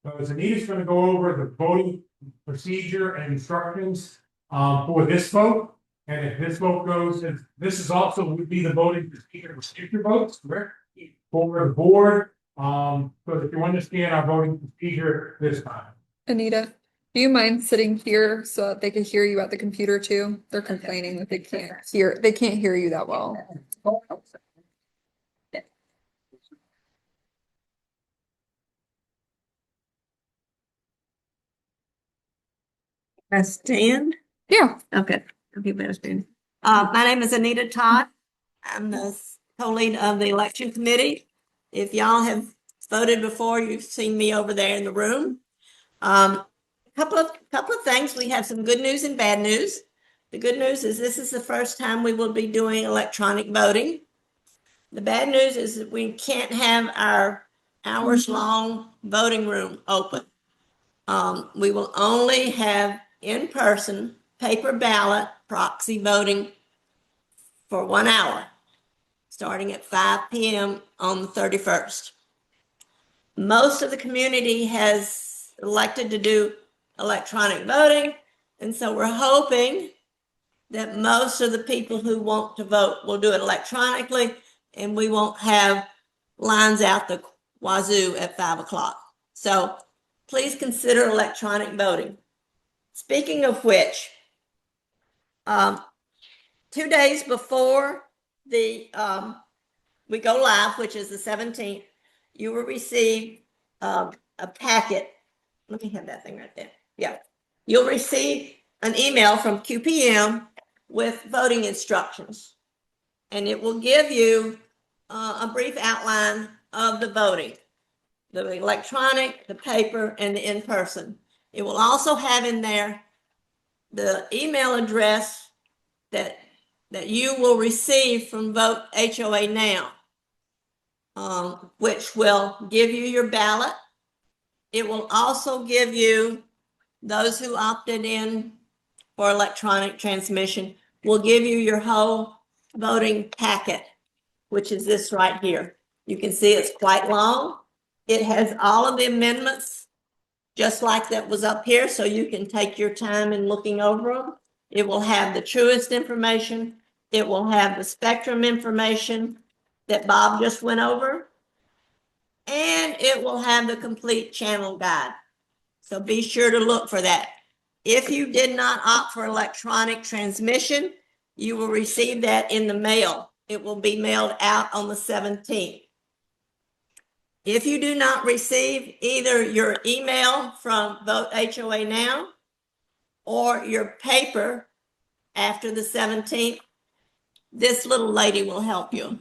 Because Anita's gonna go over the voting procedure and instructions for this vote. And if this vote goes, and this is also would be the voting procedure for future votes, correct? For the board, so that you understand our voting procedure this time. Anita, do you mind sitting here so that they can hear you at the computer too? They're complaining that they can't hear you that well. I stand? Yeah. Okay, okay, better stand. My name is Anita Todd. I'm the co-lead of the election committee. If y'all have voted before, you've seen me over there in the room. Couple of things. We have some good news and bad news. The good news is this is the first time we will be doing electronic voting. The bad news is that we can't have our hours-long voting room open. We will only have in-person paper ballot proxy voting for 1 hour, starting at 5 p.m. on the 31st. Most of the community has elected to do electronic voting, and so we're hoping that most of the people who want to vote will do it electronically, and we won't have lines out the wazoo at 5 o'clock. So please consider electronic voting. Speaking of which, 2 days before we go live, which is the 17th, you will receive a packet. Let me have that thing right there. Yeah. You'll receive an email from QPM with voting instructions, and it will give you a brief outline of the voting, the electronic, the paper, and the in-person. It will also have in there the email address that you will receive from Vote HOA Now, which will give you your ballot. It will also give you, those who opted in for electronic transmission, will give you your whole voting packet, which is this right here. You can see it's quite long. It has all of the amendments, just like that was up here, so you can take your time in looking over them. It will have the truest information. It will have the spectrum information that Bob just went over. And it will have the complete channel guide. So be sure to look for that. If you did not opt for electronic transmission, you will receive that in the mail. It will be mailed out on the 17th. If you do not receive either your email from Vote HOA Now or your paper after the 17th, this little lady will help you.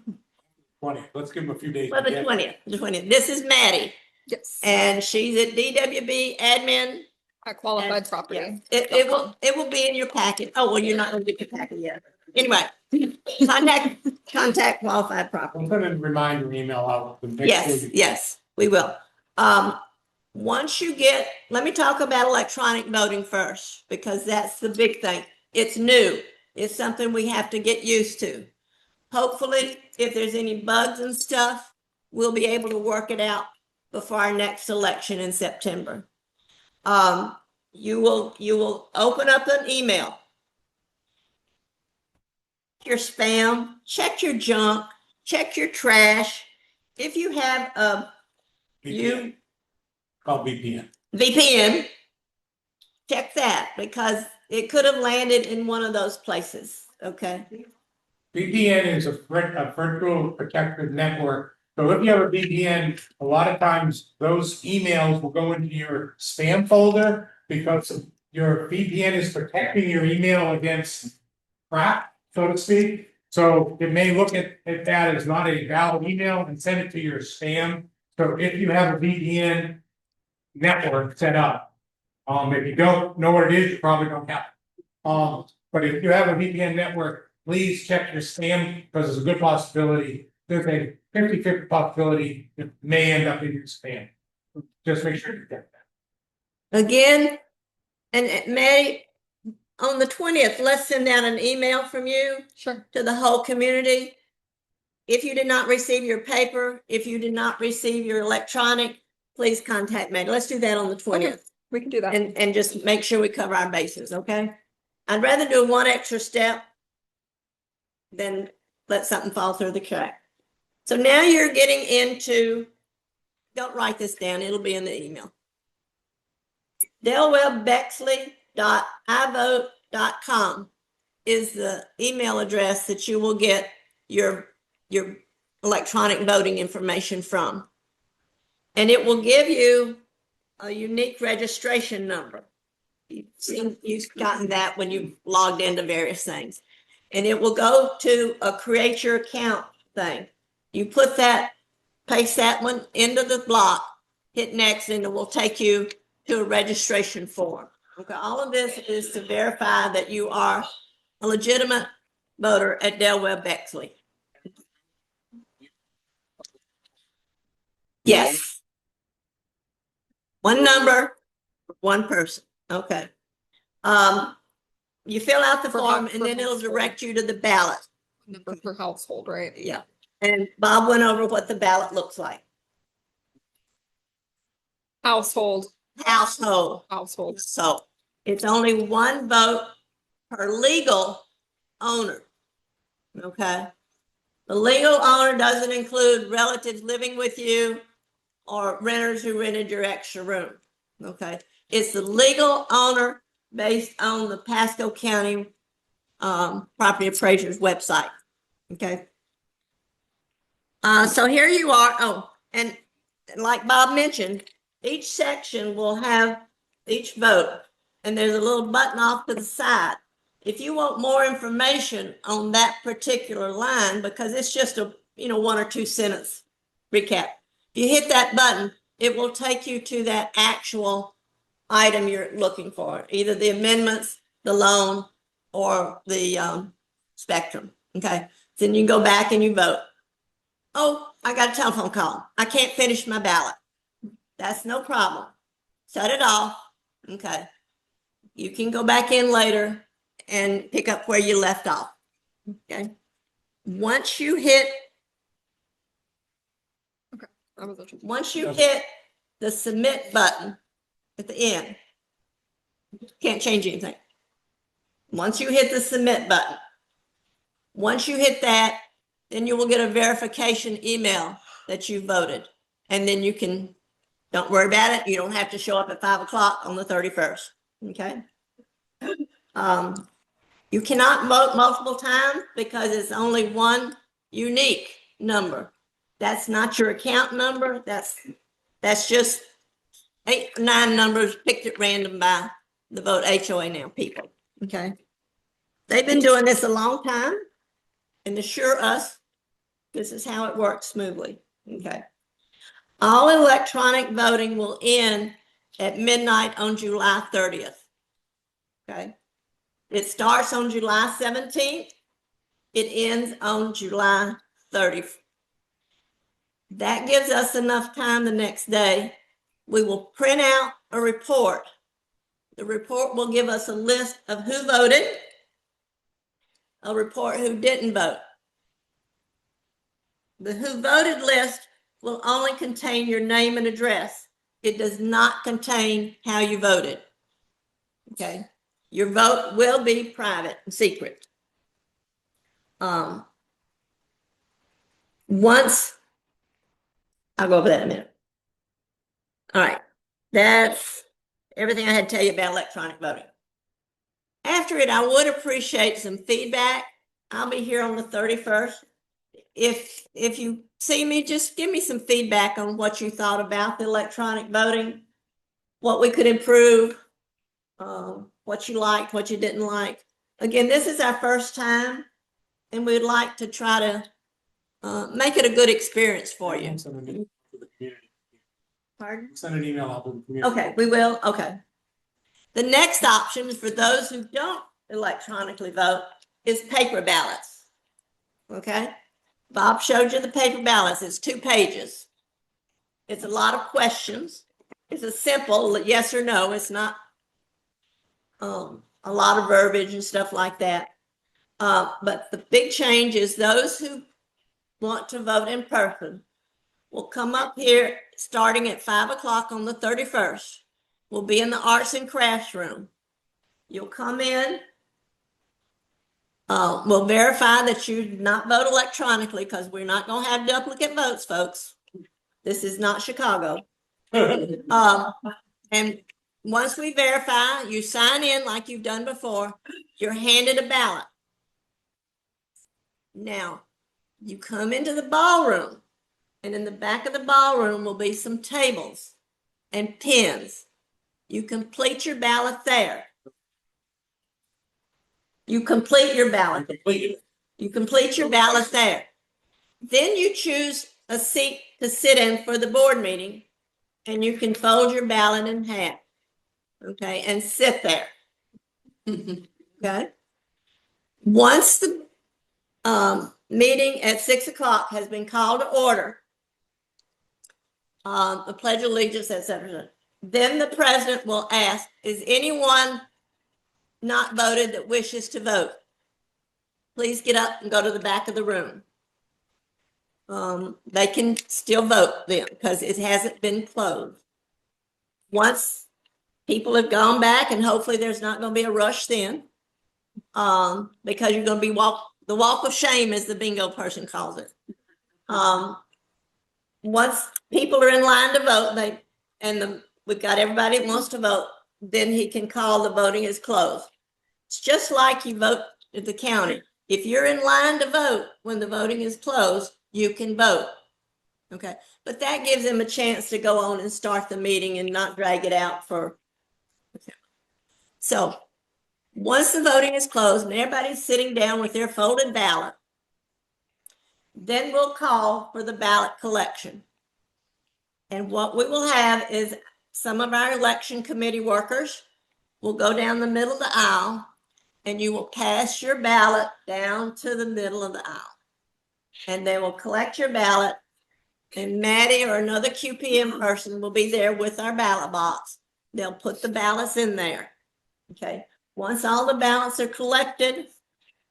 20. Let's give them a few days. Well, the 20th. This is Maddie, Yes. and she's at DWB admin. At qualified And, property. yeah, it will be in your packet. Oh, well, you're not going to get your packet yet. Anyway, contact qualified property. I'm gonna remind your email out. Yes, we will. Once you get, let me talk about electronic voting first, because that's the big thing. It's new. It's something we have to get used to. hopefully, if there's any bugs and stuff, we'll be able to work it out before our next election in September. You will open up an email. Your spam, check your junk, check your trash. If you have a Called VPN. VPN, check that because it could have landed in one of those places, okay? VPN is a virtual protected network. So if you have a VPN, a lot of times those emails will go into your spam folder because your VPN is protecting your email against crap, so to speak. So it may look at that as not a valid email and send it to your spam. So if you have a VPN network set up, if you don't know what it is, you probably don't have it. But if you have a VPN network, please check your spam because there's a good possibility, there's a 50-50 possibility it may end up in your spam. Just make sure you get that. Again, and Maddie, on the 20th, let's send out an email from you Sure. to the whole community. If you did not receive your paper, if you did not receive your electronic, please contact Maddie. Let's do that on the 20th. We can do that. And just make sure we cover our bases, okay? I'd rather do one extra step than let something fall through the crack. So now you're getting into, don't write this down, it'll be in the email. WebbBexley.ivote.com is the email address that you will get your electronic voting information from. And it will give you a unique registration number. You've gotten that when you logged into various things. And it will go to a create your account thing. You put that, paste that one into the block, hit next, and it will take you to a registration form. Okay, all of this is to verify that you are a legitimate voter at Webb Bexley. Yes. One number, one person. Okay. You fill out the form and then it'll direct you to the ballot. Number per household, right? Yeah. And Bob went over what the ballot looks like. Household. Household. So it's only one vote per legal owner. Okay. The legal owner doesn't include relatives living with you or renters who rented your extra room. Okay. It's the legal owner based on the Pasco County property appraiser's website. Okay. So here you are. Oh, and like Bob mentioned, each section will have each vote, and there's a little button off to the side. If you want more information on that particular line, because it's just a 1 or 2 sentence recap, you hit that button, it will take you to that actual item you're looking for, either the amendments, the loan, or the spectrum. Okay, then you go back and you vote. Oh, I got a telephone call. I can't finish my ballot. That's no problem. Shut it off. Okay. You can go back in later and pick up where you left off. Okay. Once you hit the submit button at the end, can't change anything. Once you hit the submit button, once you hit that, then you will get a verification email that you voted. And then you can, don't worry about it. You don't have to show up at 5 o'clock on the 31st. Okay. You cannot vote multiple times because it's only one unique number. That's not your account number. That's just 8 or 9 numbers picked at random by the Vote HOA Now people. Okay. They've been doing this a long time and assure us this is how it works smoothly. Okay. All electronic voting will end at midnight on July 30th. Okay. It starts on July 17th. It ends on July 30th. That gives us enough time the next day. We will print out a report. The report will give us a list of who voted, a report who didn't vote. The who voted list will only contain your name and address. It does not contain how you voted. Okay, your vote will be private and secret. Once, I'll go over that in a minute. All right, that's everything I had to tell you about electronic voting. After it, I would appreciate some feedback. I'll be here on the 31st. If you see me, just give me some feedback on what you thought about the electronic voting, what we could improve, what you liked, what you didn't like. Again, this is our first time, and we'd like to try to make it a good experience for you. Pardon? Send an email out to the community. Okay, we will. Okay. The next option for those who don't electronically vote is paper ballots. Okay. Bob showed you the paper ballots. It's 2 pages. It's a lot of questions. It's a simple yes or no. It's not a lot of verbiage and stuff like that. But the big change is those who want to vote in person will come up here starting at 5 o'clock on the 31st. We'll be in the arts and crafts room. You'll come in. We'll verify that you did not vote electronically because we're not going to have duplicate votes, folks. This is not Chicago. And once we verify, you sign in like you've done before, you're handed a ballot. Now, you come into the ballroom, and in the back of the ballroom will be some tables and pens. You complete your ballot there. You complete your ballot. You complete your ballot there. Then you choose a seat to sit in for the board meeting, and you can fold your ballot in half. Okay, and sit there. Okay. Once the meeting at 6 o'clock has been called to order, the Pledge of Allegiance, etc., then the president will ask, is anyone not voted that wishes to vote? Please get up and go to the back of the room. They can still vote then because it hasn't been closed. Once people have gone back, and hopefully there's not going to be a rush then, because you're going to be the walk of shame, as the bingo person calls it. Once people are in line to vote, we've got everybody that wants to vote, then he can call the voting is closed. It's just like you vote at the county. If you're in line to vote when the voting is closed, you can vote. Okay, but that gives them a chance to go on and start the meeting and not drag it out for. Okay. So once the voting is closed and everybody's sitting down with their folded ballot, then we'll call for the ballot collection. And what we will have is some of our election committee workers will go down the middle of the aisle, and you will pass your ballot down to the middle of the aisle. And they will collect your ballot, and Maddie or another QPM person will be there with our ballot box. They'll put the ballots in there. Okay. Once all the ballots are collected,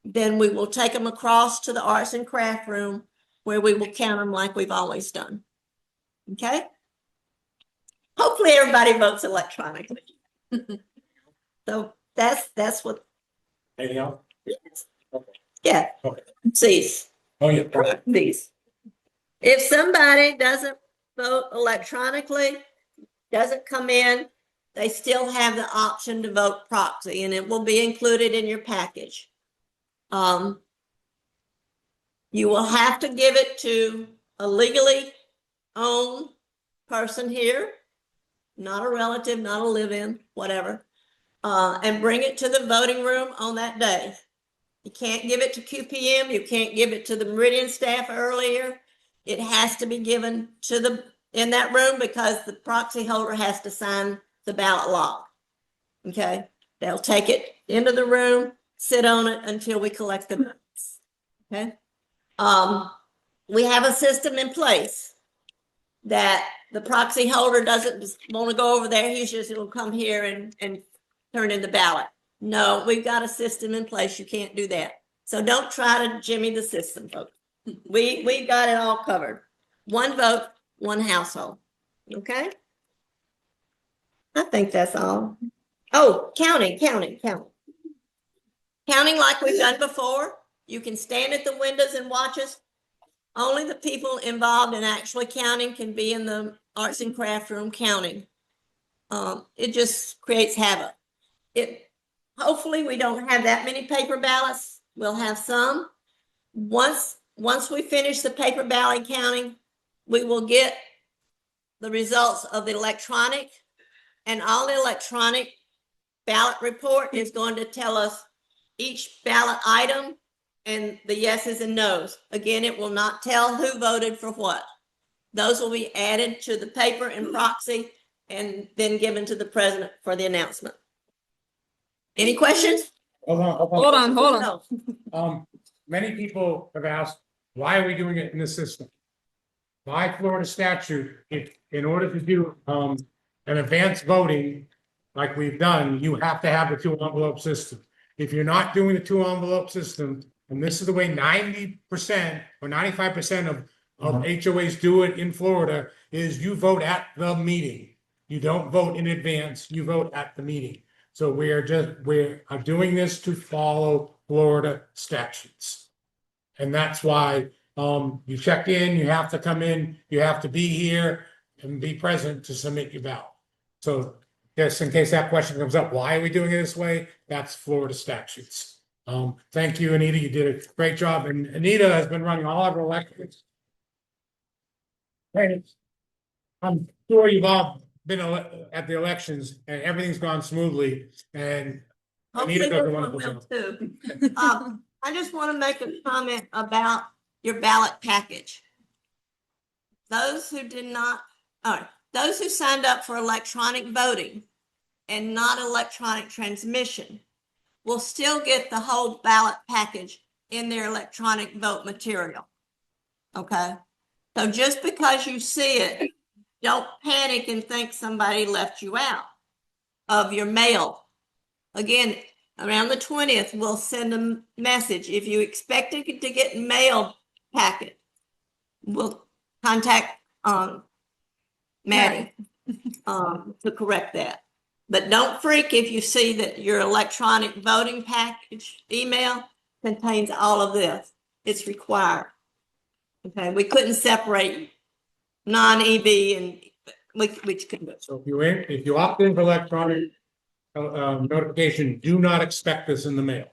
then we will take them across to the arts and craft room where we will count them like we've always done. Okay. Hopefully everybody votes electronically. So that's what. Anything else? Yeah. Okay. These. Oh, yeah. These. If somebody doesn't vote electronically, doesn't come in, they still have the option to vote proxy, and it will be included in your package. You will have to give it to a legally owned person here, not a relative, not a live-in, whatever, and bring it to the voting room on that day. You can't give it to QPM. You can't give it to the Meridian staff earlier. It has to be given to in that room because the proxy holder has to sign the ballot log. Okay. They'll take it into the room, sit on it until we collect the votes. Okay. We have a system in place that the proxy holder doesn't just want to go over there. He's just going to come here and turn in the ballot. No, we've got a system in place. You can't do that. So don't try to jimmy the system, folks. We got it all covered. One vote, one household. Okay? I think that's all. Oh, counting. Counting like we've done before. You can stand at the windows and watch us. Only the people involved in actually counting can be in the arts and craft room counting. It just creates havoc. Hopefully we don't have that many paper ballots. We'll have some. Once we finish the paper ballot counting, we will get the results of the electronic, and all the electronic ballot report is going to tell us each ballot item and the yeses and nos. Again, it will not tell who voted for what. Those will be added to the paper and proxy and then given to the president for the announcement. Any questions? Hold on, Hold on, hold on. No. Many people have asked, why are we doing it in this system? By Florida statute, if, in order to do, an advanced voting like we've done, you have to have the 2 envelope system. If you're not doing the 2 envelope system, and this is the way 90% or 95% of HOAs do it in Florida, is you vote at the meeting. You don't vote in advance, you vote at the meeting. So we are doing this to follow Florida statutes. And that's why, you check in, you have to come in, you have to be here and be present to submit your ballot. So just in case that question comes up, why are we doing it this way? That's Florida statutes. Thank you, Anita. You did a great job. And Anita has been running all of our elections. And I'm sure you've all been at the elections and everything's gone smoothly. And Hopefully Anita does a this wonderful one will job. too. I just want to make a comment about your ballot package. Those who those who signed up for electronic voting and not electronic transmission will still get the whole ballot package in their electronic vote material. Okay? So just because you see it, don't panic and think somebody left you out of your mail. Again, around the 20th, we'll send a message. If you expect it to get mail packet, we'll contact Maddie to correct that. But don't freak if you see that your electronic voting package email contains all of this. It's required. Okay, we couldn't separate non-EV and we couldn't do it. So if you opt in for electronic notification, do not expect this in the mail.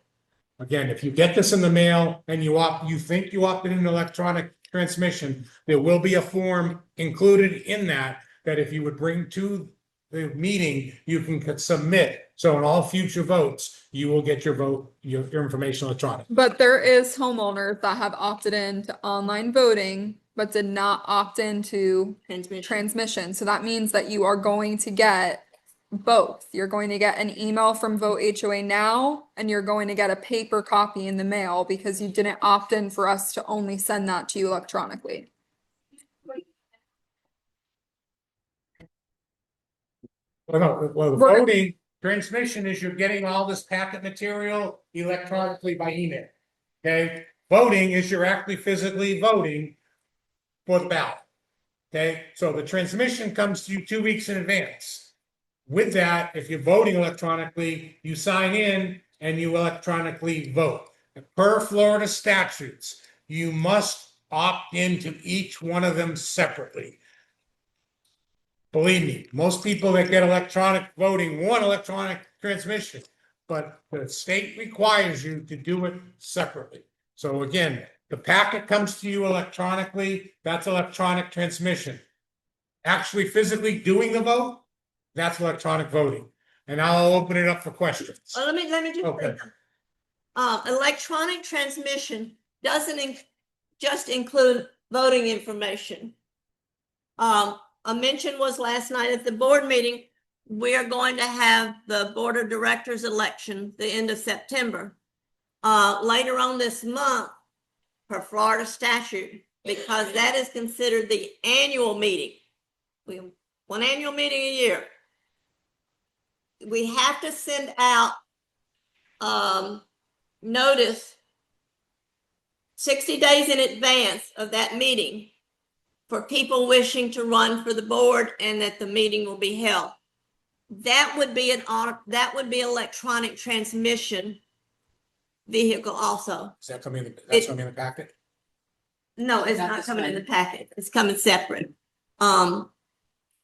Again, if you get this in the mail and you think you opted in electronic transmission, there will be a form included in that if you would bring to the meeting, you can submit. So in all future votes, you will get your vote, your information electronic. But there is homeowners that have opted in to online voting, but did not opt into transmission. So that means that you are going to get both. You're going to get an email from Vote HOA Now, and you're going to get a paper copy in the mail because you didn't opt in for us to only send that to you electronically. Well, the voting transmission is you're getting all this packet material electronically by email. Okay, voting is you're actually physically voting for the ballot. Okay, so the transmission comes to you 2 weeks in advance. With that, if you're voting electronically, you sign in and you electronically vote. Per Florida statutes, you must opt into each one of them separately. Believe me, most people that get electronic voting want electronic transmission, but the state requires you to do it separately. So again, the packet comes to you electronically, that's electronic transmission. Actually physically doing the vote, that's electronic voting. And I'll open it up for questions. Well, let me just Okay. say, electronic transmission doesn't just include voting information. A mention was last night at the board meeting, we are going to have the board of directors election the end of September. Later on this month, per Florida statute, because that is considered the annual meeting. We have one annual meeting a year. We have to send out notice 60 days in advance of that meeting for people wishing to run for the board and that the meeting will be held. That would be that would be electronic transmission vehicle also. Is that coming, That's coming in the packet? No, it's not coming in the packet. It's coming separate.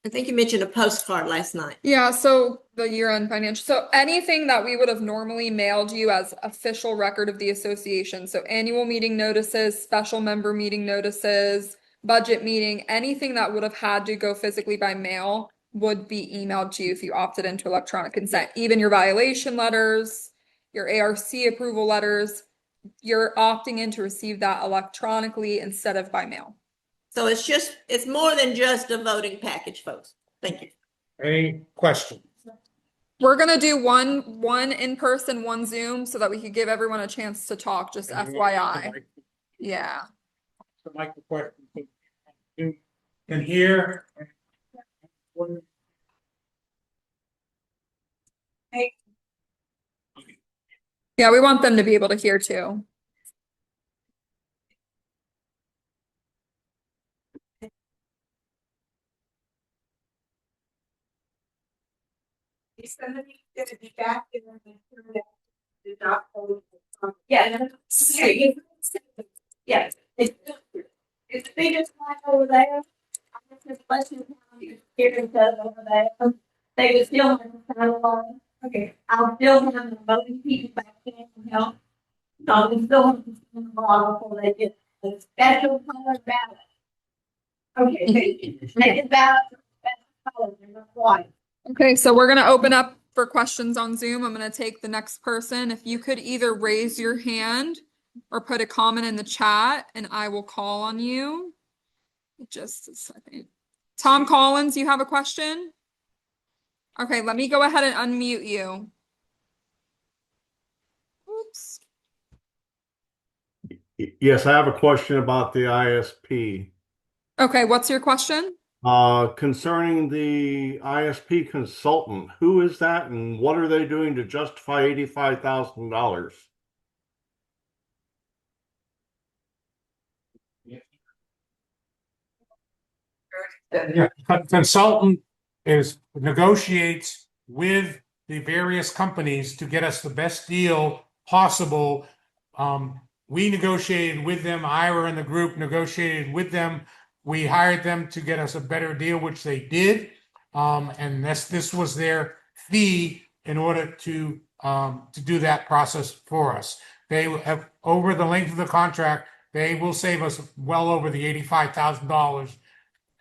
I think you mentioned a postcard last night. Yeah, so the year-end financial, so anything that we would have normally mailed you as official record of the association, so annual meeting notices, special member meeting notices, budget meeting, anything that would have had to go physically by mail would be emailed to you if you opted into electronic consent, even your violation letters, your ARC approval letters, you're opting in to receive that electronically instead of by mail. So it's more than just a voting package, folks. Thank you. Any questions? We're gonna do one in person, one Zoom, so that we could give everyone a chance to talk, just FYI. Yeah. The microphone. You can hear. Yeah, we want them to be able to hear too. Is somebody gonna be back in the doc? Yeah. Yes. It's the biggest one over there. I'm just blessing you here and over there. They would still have to sign along. Okay. I'll still have the voting people back in and help. So we still have to sign along before they get the special color ballot. Okay, thank you. Make it ballot, special color, they're not white. Okay, so we're gonna open up for questions on Zoom. I'm gonna take the next person. If you could either raise your hand or put a comment in the chat and I will call on you. Just a second. Tom Collins, you have a question? Okay, let me go ahead and unmute you. Oops. Yes, I have a question about the ISP. Okay, what's your question? Concerning the ISP consultant, who is that and what are they doing to justify $85,000? Yeah, consultant negotiates with the various companies to get us the best deal possible. We negotiated with them, Ira and the group negotiated with them. We hired them to get us a better deal, which they did. And this was their fee in order to do that process for us. They have, over the length of the contract, they will save us well over the $85,000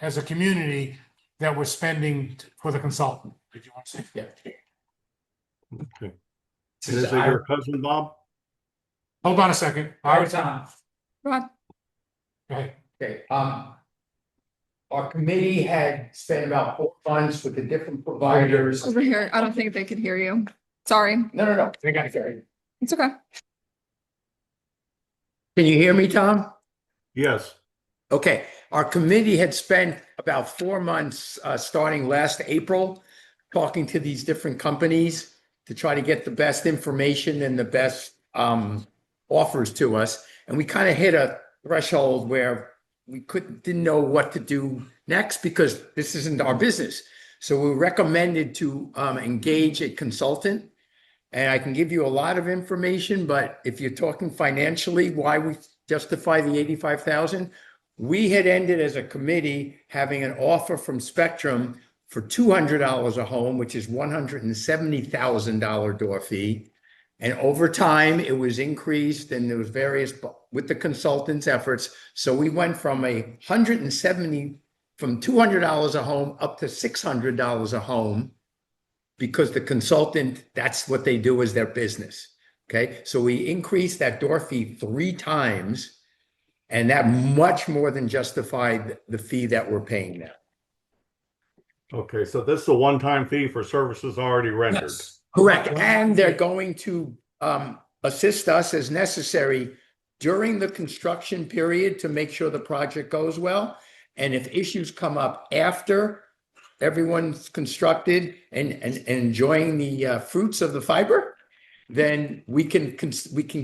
as a community that we're spending for the consultant. Did you want to say? Yeah. Okay. This Is it your cousin, Bob? Hold on a second. Our time. Go ahead. Go ahead. Okay, our committee had spent about 4 months with the different providers. Over here. I don't think they could hear you. Sorry. No. They got it. Okay. It's okay. Can you hear me, Tom? Yes. Okay, our committee had spent about 4 months, starting last April, talking to these different companies to try to get the best information and the best offers to us. And we kind of hit a threshold where we didn't know what to do next because this isn't our business. So we recommended to engage a consultant. And I can give you a lot of information, but if you're talking financially, why we justify the 85,000, we had ended as a committee having an offer from Spectrum for $200 a home, which is $170,000 door fee. And over time, it was increased and there was various, with the consultants' efforts. So we went from from $200 a home up to $600 a home because the consultant, that's what they do as their business. Okay. So we increased that door fee 3 times and that much more than justified the fee that we're paying now. Okay, so this is a one-time fee for services already rendered. Yes. Correct. And they're going to assist us as necessary during the construction period to make sure the project goes well. And if issues come up after everyone's constructed and enjoying the fruits of the fiber, then we can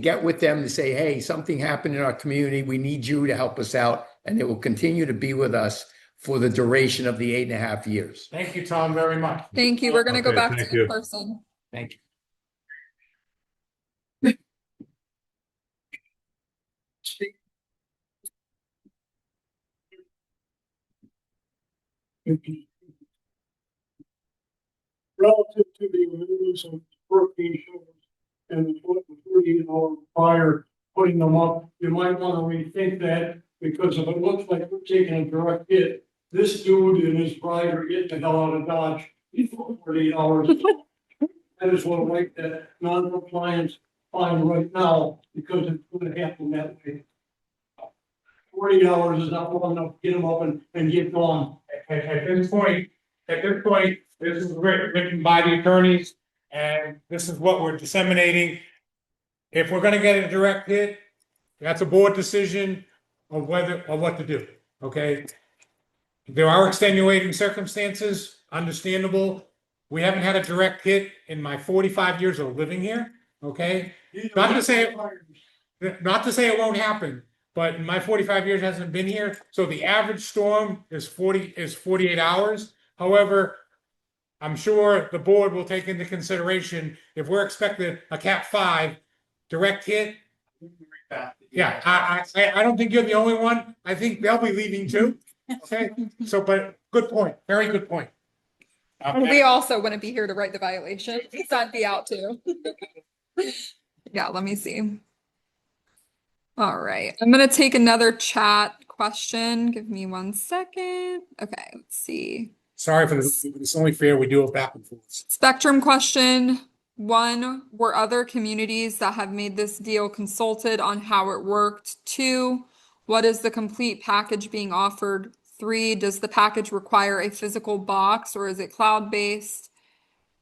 get with them to say, hey, something happened in our community. We need you to help us out. And it will continue to be with us for the duration of the 8.5 years. Thank you, Tom, very much. Thank you. We're gonna go Okay, back thank to you. in person. Thank you. Relative to the amendments of hurricane shelters and the 48-hour prior putting them up, you might want to rethink that, because if it looks like we're taking a direct hit, this dude and his bride are getting the hell out of Dodge before 48 hours. I just want to write that non-compliance fine right now, because it's going to happen that way. 48 hours is not long enough to get them up and get gone. At this point, this is written by the attorneys, and this is what we're disseminating. If we're gonna get a direct hit, that's a board decision of what to do, okay? There are extenuating circumstances, understandable. We haven't had a direct hit in my 45 years of living here, okay? Not to say it won't happen, but in my 45 years hasn't been here, so the average storm is 48 hours. However, I'm sure the board will take into consideration if we're expecting a Cat 5 direct hit. Yeah, I don't think you're the only one. I think they'll be leaving too. Okay, so, but good point, very good point. And we also wouldn't be here to write the violation. So I'd be out too. Yeah, let me see. All right, I'm gonna take another chat question. Give me 1 second. Okay, let's see. Sorry for this, but it's only fair we do it back and forth. Spectrum question. 1, were other communities that have made this deal consulted on how it worked? 2, what is the complete package being offered? 3, does the package require a physical box or is it cloud-based?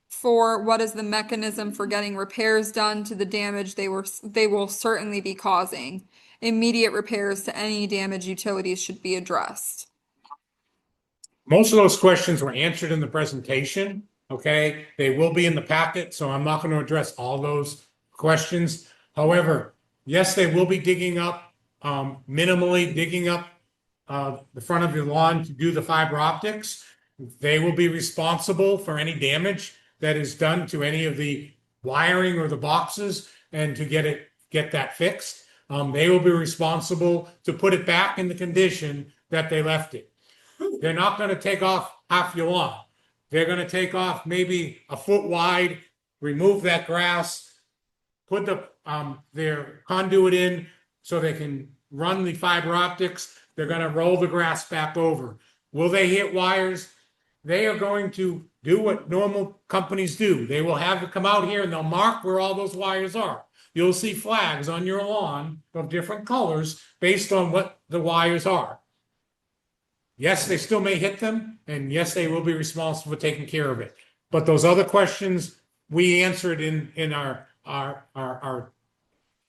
4, what is the mechanism for getting repairs done to the damage they will certainly be causing? Immediate repairs to any damaged utilities should be addressed. Most of those questions were answered in the presentation, okay? They will be in the packet, so I'm not going to address all those questions. However, yes, they will be digging up, minimally digging up the front of your lawn to do the fiber optics. They will be responsible for any damage that is done to any of the wiring or the boxes and to get that fixed. They will be responsible to put it back in the condition that they left it. They're not going to take off half your lawn. They're going to take off maybe a foot wide, remove that grass, put their conduit in so they can run the fiber optics. They're going to roll the grass back over. Will they hit wires? They are going to do what normal companies do. They will have to come out here and they'll mark where all those wires are. You'll see flags on your lawn of different colors based on what the wires are. Yes, they still may hit them, and yes, they will be responsible for taking care of it. But those other questions we answered in our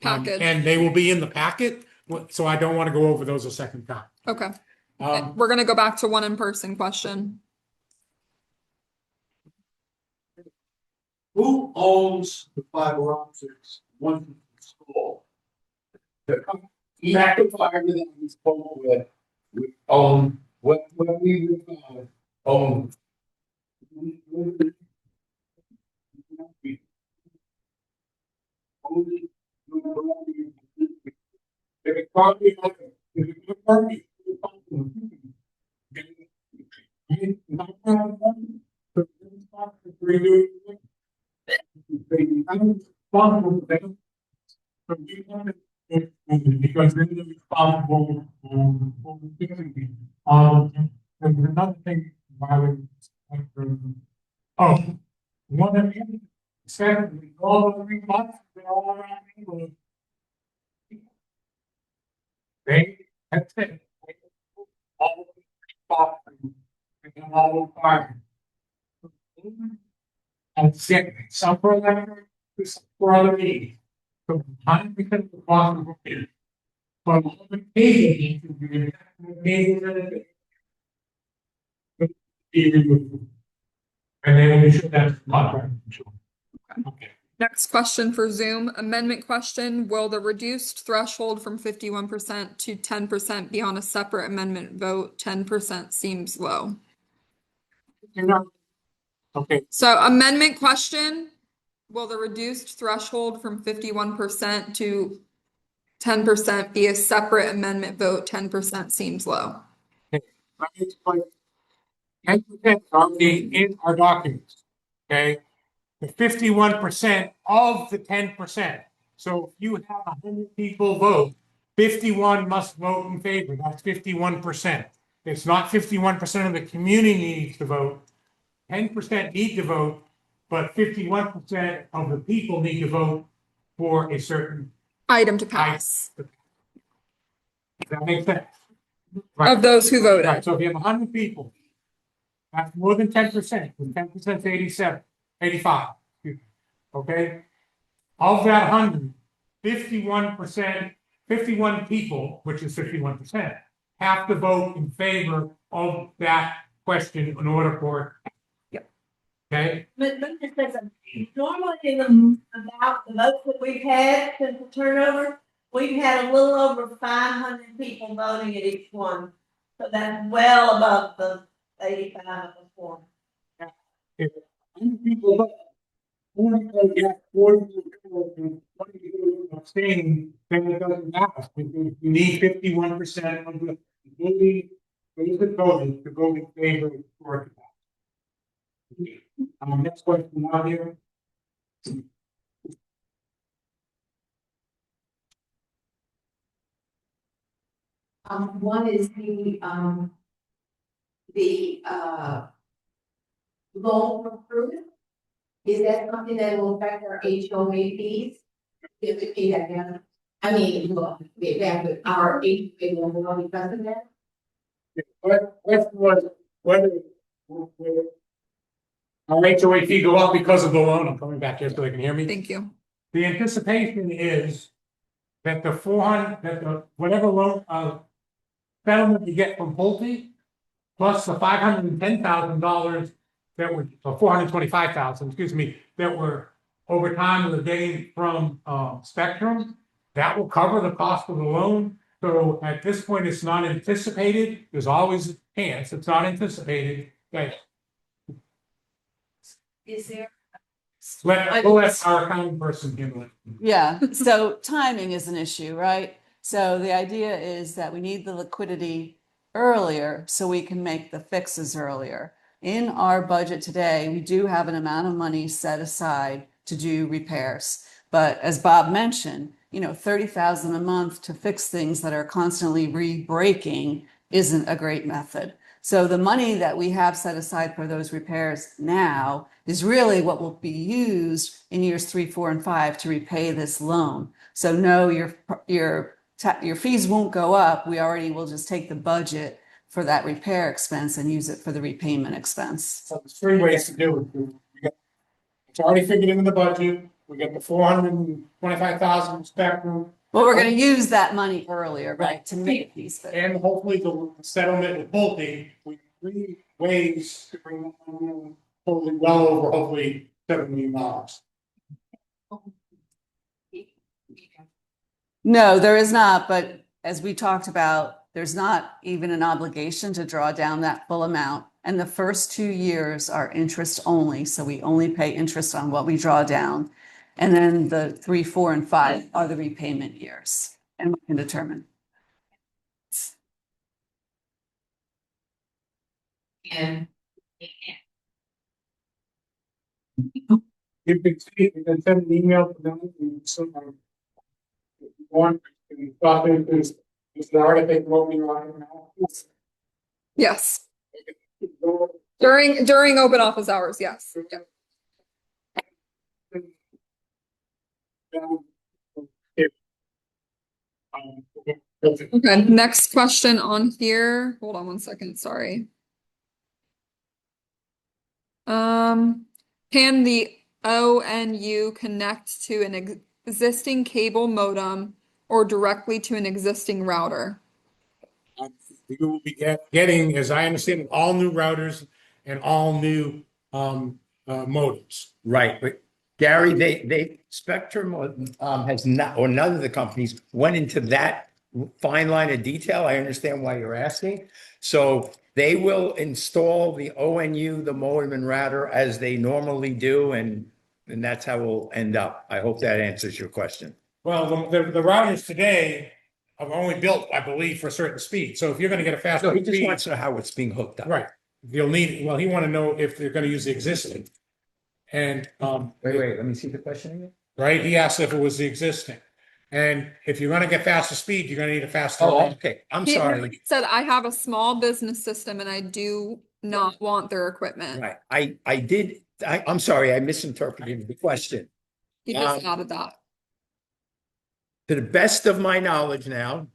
Package. and they will be in the packet. So I don't want to go over those a second time. Okay. We're gonna go back to one in-person question. Who owns the fiber optics once it's installed? The active fiber that we spoke with own, when we own. If it can't be, if it can't be. Because they're responsible for fixing it. There's another thing why one of you said all the 3 months they're all around England. They that's it. All the stuff and all the fire. And sick, some for them, some for other needs. So 100% of the cost of repair. But all the paid to be removed. And they will be sure that's not right. Okay. Next question for Zoom, amendment question, will the reduced threshold from 51% to 10% be on a separate amendment vote? 10% seems low. Okay, So amendment question, will the reduced threshold from 51% to 10% be a separate amendment vote? 10% seems low. let me explain. 10% is already in our documents, okay? The 51% of the 10%. So if you have 100 people vote, 51 must vote in favor. That's 51%. It's not 51% of the community needs to vote. 10% need to vote, but 51% of the people need to vote for a certain. Item to pass Does that make sense? of those who voted. Right, so if you have 100 people, that's more than 10%, 10% is 87, 85, okay? Of that 100, 51%, 51 people, which is 51%, have to vote in favor of that question in order for it. Yep. Okay, But let me just say something. Normally, about the votes that we've had since the turnover, we've had a little over 500 people voting at each one. So that's well above the 85 before. if 100 people vote, 40 vote yes, 40 vote no, and 20 vote abstain, then it doesn't matter, because you need 51% of the voting, those that voted to vote in favor for it. Next question now here. One is the loan for prudence. Is that something that will affect our HOA fees? We have to pay that down. I mean, well, we have to, our HOA will go on because of that. Question was whether our HOA fee go up because of the loan. I'm coming back here so they can hear me. Thank you. The anticipation is that the 400, that the whatever loan settlement you get from Pulte, plus the $510,000 that were, or 425,000, excuse me, that were over time we're getting from Spectrum, that will cover the cost of the loan. So at this point, it's not anticipated. There's always a chance. It's not anticipated. Okay. Is there? We'll let our accounting person handle it. Yeah, so timing is an issue, right? So the idea is that we need the liquidity earlier so we can make the fixes earlier. In our budget today, we do have an amount of money set aside to do repairs. But as Bob mentioned, 30,000 a month to fix things that are constantly re-breaking isn't a great method. So the money that we have set aside for those repairs now is really what will be used in years 3, 4, and 5 to repay this loan. So no, your fees won't go up. We already will just take the budget for that repair expense and use it for the repayment expense. So there's 3 ways to do it. It's already figured into the budget. We get the 425,000 Spectrum. Well, we're going to use that money earlier, right, to make these fixes. And hopefully the settlement with Pulte, we have 3 ways to bring that money in, hopefully well over, hopefully $7 million. No, there is not, but as we talked about, there's not even an obligation to draw down that full amount. And the first 2 years are interest only, so we only pay interest on what we draw down. And then the 3, 4, and 5 are the repayment years, and we can determine. And You can send an email to them and someone. If you want, and stop it, is the article voting right now? Yes. During open office hours, yes. Yep. Okay, next question on here. Hold on one second, sorry. Can the ONU connect to an existing cable modem or directly to an existing router? You will be getting, as I understand it, all new routers and all new modems. Right, but Gary, Spectrum has not, or none of the companies went into that fine line of detail. I understand why you're asking. So they will install the ONU, the modem and router as they normally do, and that's how we'll end up. I hope that answers your question. Well, the routers today are only built, I believe, for a certain speed. So if you're gonna get a No, faster he just speed, wants to know how it's being hooked up. right, you'll need, well, he wanna know if they're gonna use the existing. And, Wait, let me see the question again. right, he asked if it was the existing. And if you're gonna get faster speed, you're gonna need a faster. Oh, okay. I'm He sorry. said, I have a small business system and I do not want their equipment. Right. I'm sorry. I misinterpreted the question. He just added that. To the best of my knowledge now,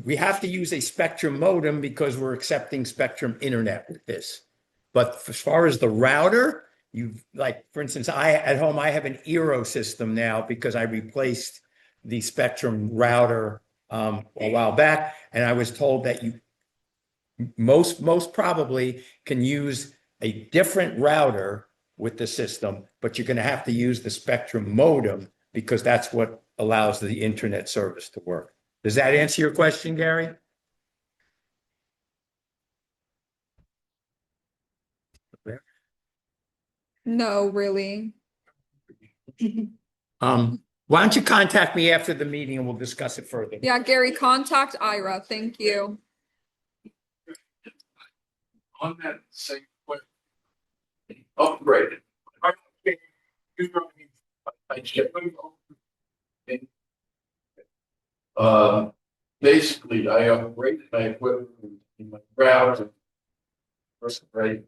we have to use a Spectrum modem because we're accepting Spectrum internet with this. But as far as the router, for instance, at home, I have an Eero system now because I replaced the Spectrum router a while back. And I was told that you most probably can use a different router with the system, but you're going to have to use the Spectrum modem because that's what allows the internet service to work. Does that answer your question, Gary? No, really. Why don't you contact me after the meeting and we'll discuss it further? Yeah, Gary, contact Ira. Thank you. On that same question. Upgraded. Basically, I upgraded my equipment in my router. First grade.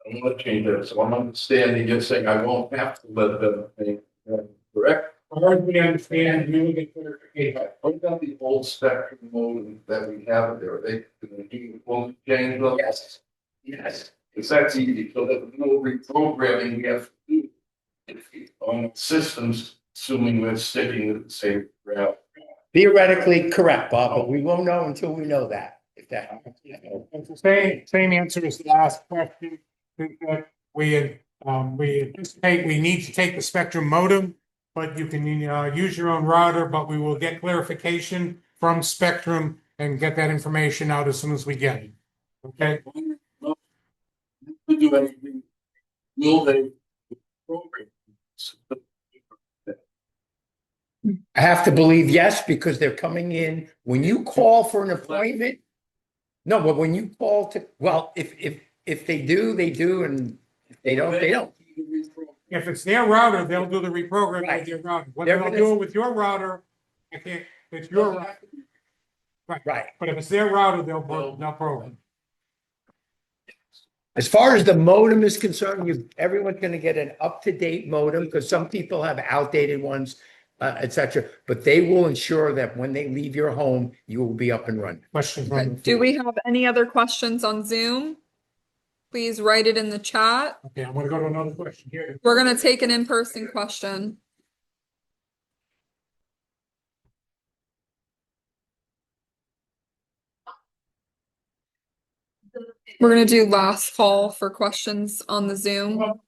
I'm gonna change that, so I'm understanding you're saying I won't have to let them pay, correct? Or we understand, we will get clarification. What about the old Spectrum modem that we have there? Are they gonna do, won't change them? Yes. Yes, because that's easy, so that no reprogramming we have to do. On systems, assuming we're sticking with the same route. Theoretically correct, Bob, but we won't know until we know that. If that. It's the same answer as the last question. That we anticipate we need to take the Spectrum modem, but you can use your own router, but we will get clarification from Spectrum and get that information out as soon as we get it. Okay? We do anything, will they program? I have to believe yes, because they're coming in. When you call for an appointment. No, but when you call if they do, they do, and if they don't, they don't. If it's their router, they'll do the reprogramming Right. with your router. They're Whether they'll gonna- do it with your router, I can't, it's your router. Right. But if it's their router, they'll program. As far as the modem is concerned, everyone's gonna get an up-to-date modem, because some people have outdated ones, et cetera. But they will ensure that when they leave your home, you will be up and running. Questions Okay, from the do we have any other questions on Zoom? Please write it in the chat. Okay, I'm gonna go to another question here. We're gonna take an in-person question. We're gonna do last call for questions on the Zoom.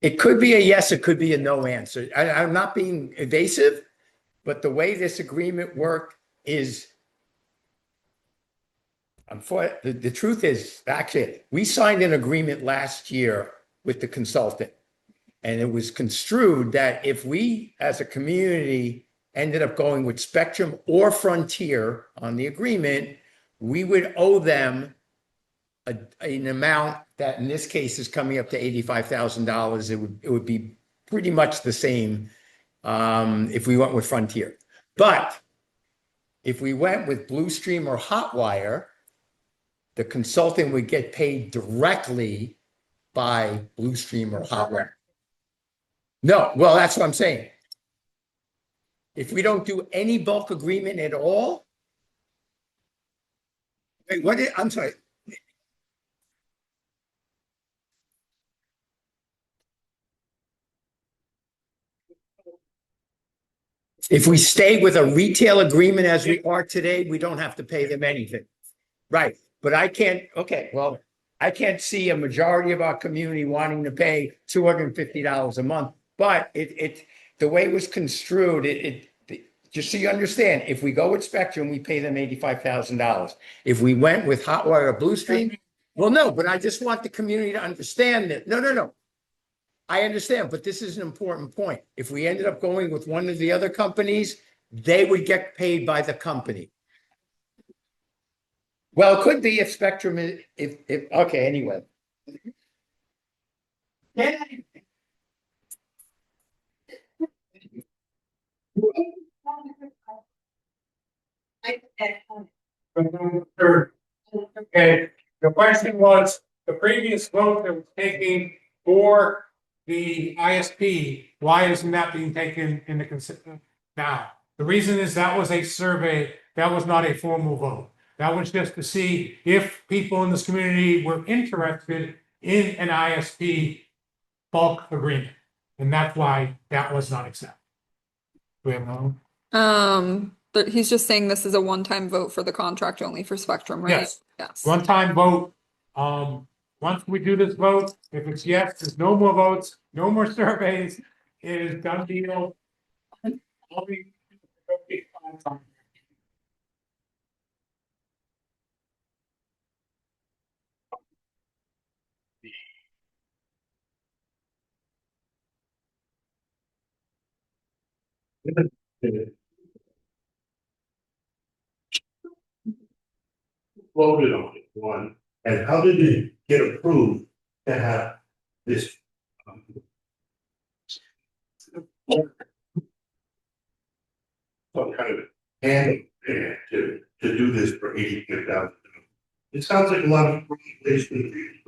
It could be a yes, it could be a no answer. I'm not being evasive, but the way this agreement worked is. The truth is, actually, we signed an agreement last year with the consultant. And it was construed that if we, as a community, ended up going with Spectrum or Frontier on the agreement, we would owe them an amount that in this case is coming up to $85,000. It would be pretty much the same if we went with Frontier. But if we went with Bluestream or Hotwire, the consultant would get paid directly by Bluestream or Hotwire. No, well, that's what I'm saying. If we don't do any bulk agreement at all. Wait, I'm sorry. If we stay with a retail agreement as we are today, we don't have to pay them anything. Right, but I can't, okay, well, I can't see a majority of our community wanting to pay $250 a month. But the way it was construed, just so you understand, if we go with Spectrum, we pay them $85,000. If we went with Hotwire or Blue Stream, well, no, but I just want the community to understand that, no. I understand, but this is an important point. If we ended up going with one of the other companies, they would get paid by the company. Well, it could be if Spectrum is, okay, anyway. Yeah. Okay, the question was, the previous vote that was taken for the ISP, why isn't that being taken into consideration now? The reason is that was a survey, that was not a formal vote. That was just to see if people in this community were interested in an ISP bulk agreement. And that's why that was not accepted. Do we have another? But he's just saying this is a one-time vote for the contract only for Spectrum, right? Yes. Yes. One-time vote. Once we do this vote, if it's yes, there's no more votes, no more surveys, it is done deal. I'll be- Voted on it, one, and how did it get approved to have this? Some kind of hand to do this for $85,000. It sounds like a lot of regulation.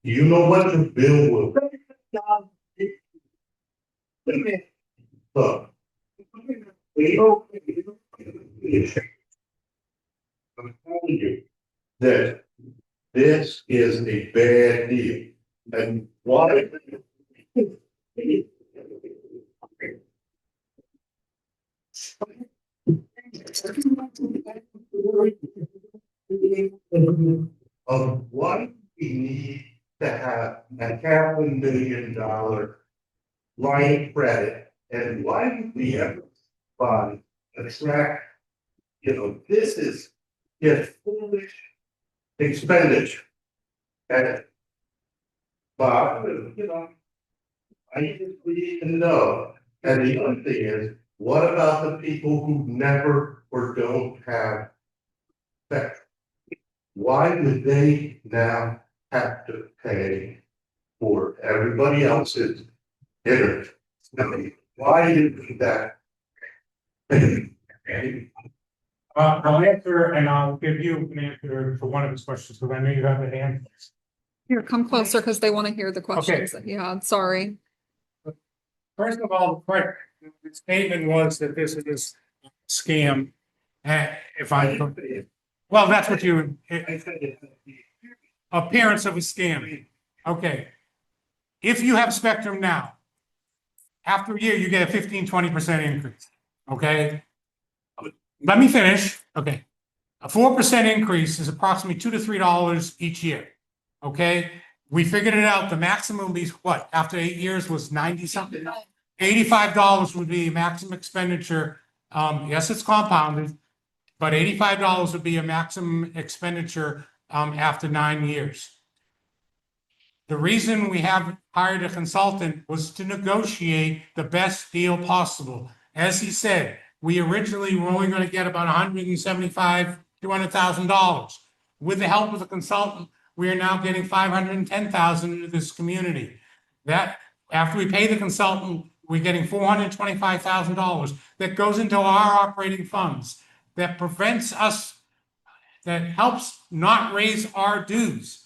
You know what the bill will. Look. I'm telling you that this is a bad deal. And why? Why do we need to have a $500,000 line of credit, and why do we ever fund attract? This is just foolish expenditure. And Bob, I just need to know. And the other thing is, what about the people who never or don't have spectrum? Why would they now have to pay for everybody else's internet? Why is that? I'll answer, and I'll give you an answer for one of his questions, because I know you have the hand. Here, come closer because they want to hear the questions that you had. Sorry. First of all, the statement was that this is a scam. Well, that's what you, appearance of a scam. Okay. If you have Spectrum now, after a year, you get a 15-20% increase. Okay. Let me finish. Okay. A 4% increase is approximately $2 to $3 each year. Okay. We figured it out. The maximum would be what? After 8 years was 90 something. $85 would be maximum expenditure. Yes, it's compounded, but $85 would be a maximum expenditure after 9 years. The reason we have hired a consultant was to negotiate the best deal possible. As he said, we originally were only going to get about $175,000 to $200,000. With the help of the consultant, we are now getting $510,000 into this community. That after we pay the consultant, we're getting $425,000 that goes into our operating funds that prevents us, that helps not raise our dues.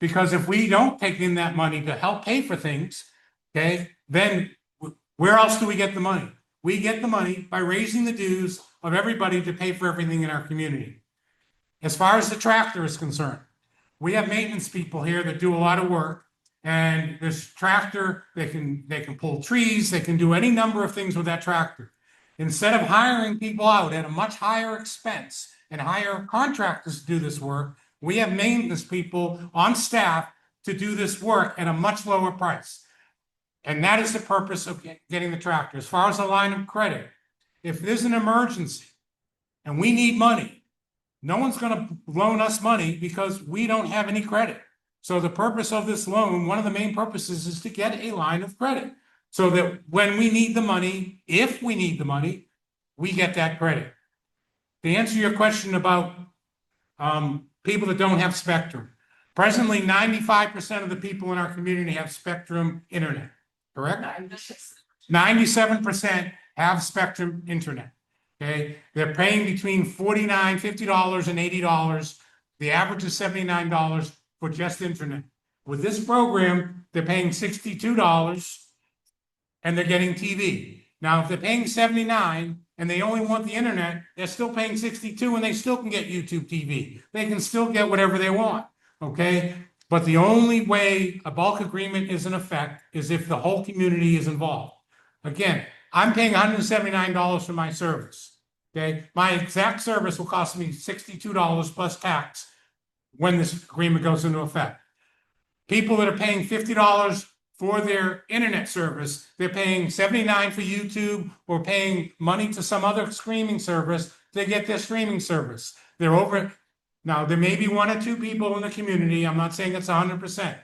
Because if we don't take in that money to help pay for things, okay, then where else do we get the money? We get the money by raising the dues of everybody to pay for everything in our community. As far as the tractor is concerned, we have maintenance people here that do a lot of work. And this tractor, they can pull trees, they can do any number of things with that tractor. Instead of hiring people out at a much higher expense and hire contractors to do this work, we have maintenance people on staff to do this work at a much lower price. And that is the purpose of getting the tractor. As far as the line of credit, if there's an emergency and we need money, no one's going to loan us money because we don't have any credit. So the purpose of this loan, one of the main purposes, is to get a line of credit so that when we need the money, if we need the money, we get that credit. To answer your question about people that don't have Spectrum, presently 95% of the people in our community have Spectrum internet, correct? 97% have Spectrum internet. Okay, they're paying between $49, $50, and $80. The average is $79 for just internet. With this program, they're paying $62 and they're getting TV. Now, if they're paying $79 and they only want the internet, they're still paying $62 and they still can get YouTube TV. They can still get whatever they want, okay? But the only way a bulk agreement is in effect is if the whole community is involved. Again, I'm paying $179 for my service, okay? My exact service will cost me $62 plus tax when this agreement goes into effect. People that are paying $50 for their internet service, they're paying $79 for YouTube or paying money to some other streaming service to get their streaming service. They're over. Now, there may be one or two people in the community. I'm not saying it's 100%.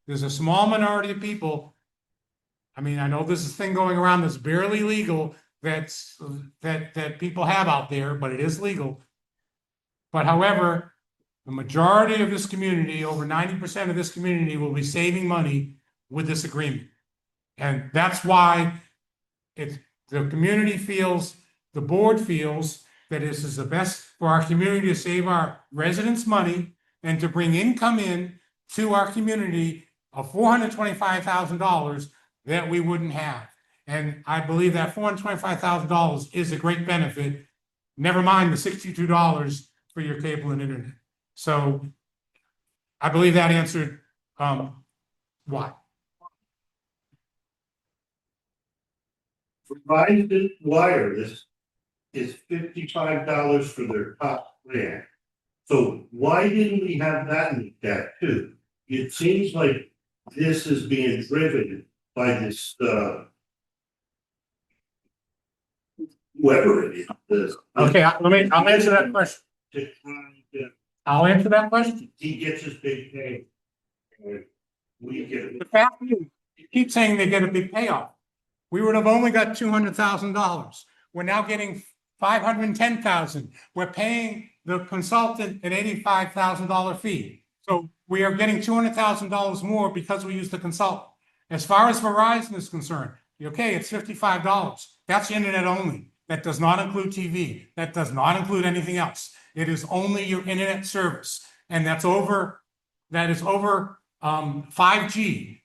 There's a small minority of people. I mean, I know there's a thing going around that's barely legal that people have out there, but it is legal. But however, the majority of this community, over 90% of this community, will be saving money with this agreement. And that's why the community feels, the board feels that this is the best for our community to save our residents money and to bring income in to our community of $425,000 that we wouldn't have. And I believe that $425,000 is a great benefit. Never mind the $62 for your cable and internet. So I believe that answered why. Verizon Wireless is $55 for their top plan. So why didn't we have that in that too? It seems like this is being driven by this whoever it is. Okay, I'll answer that question. I'll answer that question. He gets his big pay. And we get The fact is, you keep saying they get a big payoff. We would have only got $200,000. We're now getting $510,000. We're paying the consultant an $85,000 fee. So we are getting $200,000 more because we use the consultant. As far as Verizon is concerned, okay, it's $55. That's internet only. That does not include TV. That does not include anything else. It is only your internet service. And that is over 5G.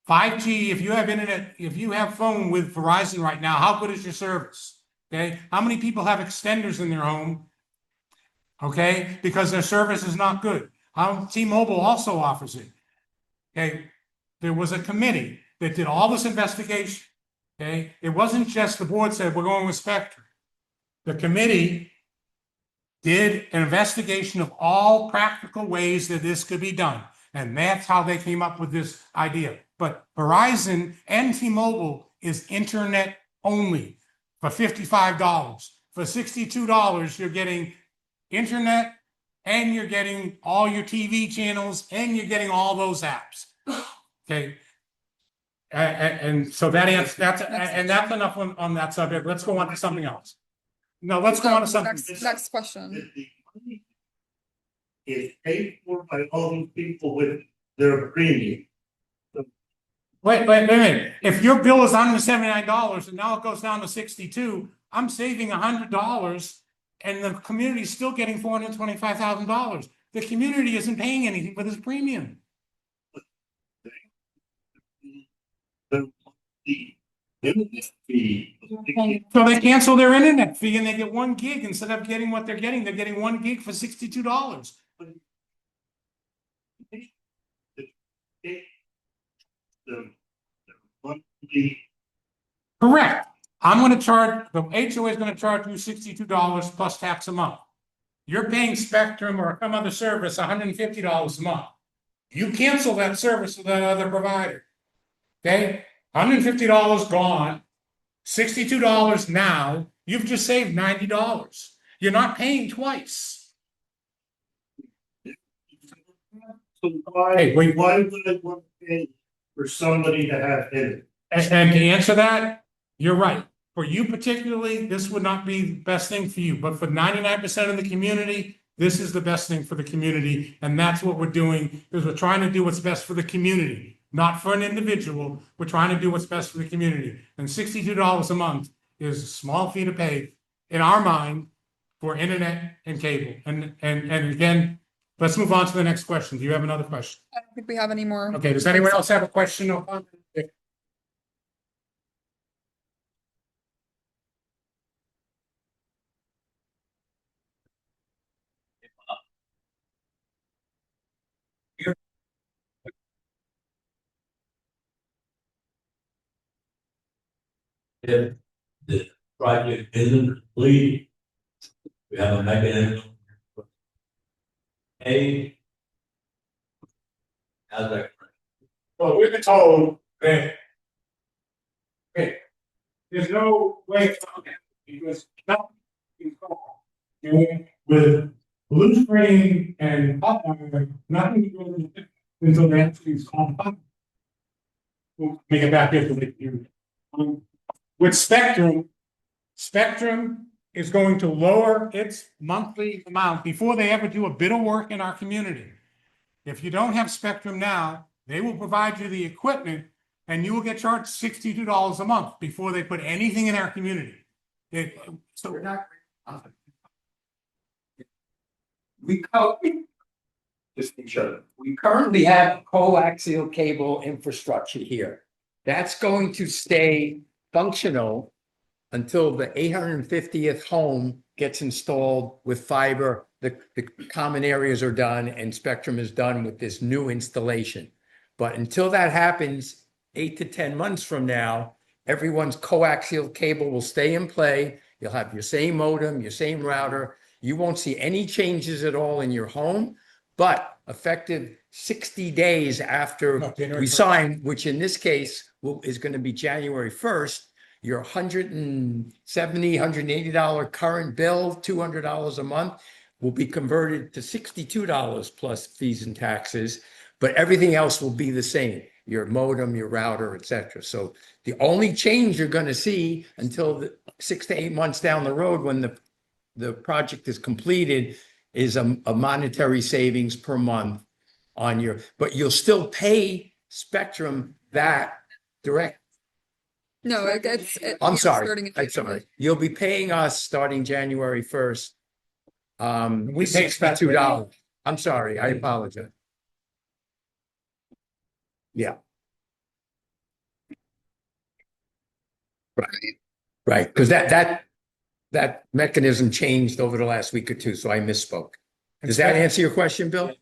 5G, if you have internet, if you have phone with Verizon right now, how good is your service? Okay, how many people have extenders in their home? Okay, because their service is not good. T-Mobile also offers it. Okay, there was a committee that did all this investigation. Okay, it wasn't just the board said we're going with Spectrum. The committee did an investigation of all practical ways that this could be done. And that's how they came up with this idea. But Verizon and T-Mobile is internet only for $55. For $62, you're getting internet and you're getting all your TV channels and you're getting all those apps. Okay. And so that's enough on that subject. Let's go on to something else. No, let's go on to something. Next question. Is paid for by all these people with their premium. Wait a minute. If your bill is $179 and now it goes down to $62, I'm saving $100 and the community is still getting $425,000. The community isn't paying anything for this premium. The internet fee. So they cancel their internet fee and they get 1 gig instead of getting what they're getting 1 gig for $62. the monthly. Correct. I'm gonna charge, the HOA is gonna charge you $62 plus tax a month. You're paying Spectrum or some other service $150 a month. You cancel that service with that other provider. Okay, $150 gone, $62 now, you've just saved $90. You're not paying twice. So why, Hey, wait. why would I want to pay for somebody to have it? And to answer that, you're right. For you particularly, this would not be the best thing for you, but for 99% of the community, this is the best thing for the community. And that's what we're doing, is we're trying to do what's best for the community, not for an individual. We're trying to do what's best for the community. And $62 a month is a small fee to pay in our mind for internet and cable. And again, let's move on to the next question. Do you have another question? I don't think we have any more. Okay, does anyone else have a question or comment? If the project isn't complete, we have a mechanism. A. How's that? Well, we've been told that. Okay. There's no way of telling that because nothing is going. And with blue screen and hotwire, nothing is going to until they actually install the. We'll make it back here for the period. With Spectrum, Spectrum is going to lower its monthly amount before they ever do a bit of work in our community. If you don't have Spectrum now, they will provide you the equipment and you will get charged $62 a month before they put anything in our community. So We're not. Just make sure. We currently have coaxial cable infrastructure here. That's going to stay functional until the 850th home gets installed with fiber, the common areas are done, and Spectrum is done with this new installation. But until that happens, 8 to 10 months from now, everyone's coaxial cable will stay in play. You'll have your same modem, your same router. You won't see any changes at all in your home, but effective 60 days after No, January we 1st. sign, which in this case is going to be January 1st, your $170, $180 current bill, $200 a month will be converted to $62 plus fees and taxes, but everything else will be the same. Your modem, your router, etc. So the only change you're going to see until the 6 to 8 months down the road when the project is completed is a monetary savings per month on your, but you'll still pay Spectrum that direct. No, I'm sorry. starting in I'm sorry. You'll be paying us starting January 1st. We pay Spectrum. $62. I'm sorry. I apologize. Yeah. Right. Right. Because that mechanism changed over the last week or two, so I misspoke. Does that answer your question, Bill?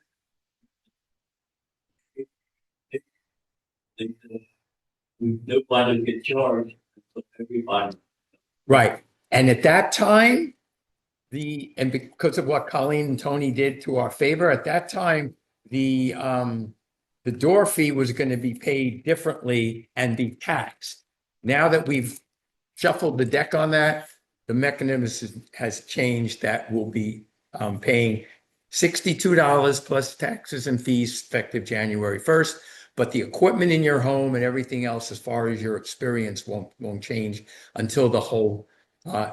Nobody get charged, so everybody. Right. And at that time, and because of what Colleen and Tony did to our favor, at that time, the door fee was going to be paid differently and be taxed. Now that we've shuffled the deck on that, the mechanism has changed. That will be paying $62 plus taxes and fees effective January 1st. But the equipment in your home and everything else, as far as your experience, won't change until the whole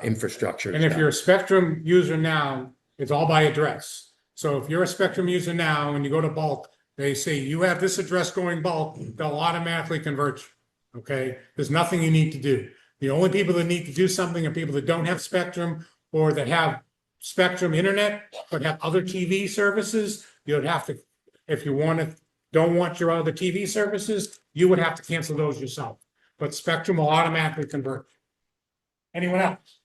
infrastructure. And if you're a Spectrum user now, it's all by address. So if you're a Spectrum user now and you go to bulk, they say you have this address going bulk, they'll automatically convert you. Okay, there's nothing you need to do. The only people that need to do something are people that don't have Spectrum or that have Spectrum internet but have other TV services. You'd have to, if you don't want your other TV services, you would have to cancel those yourself. But Spectrum will automatically convert. Anyone else?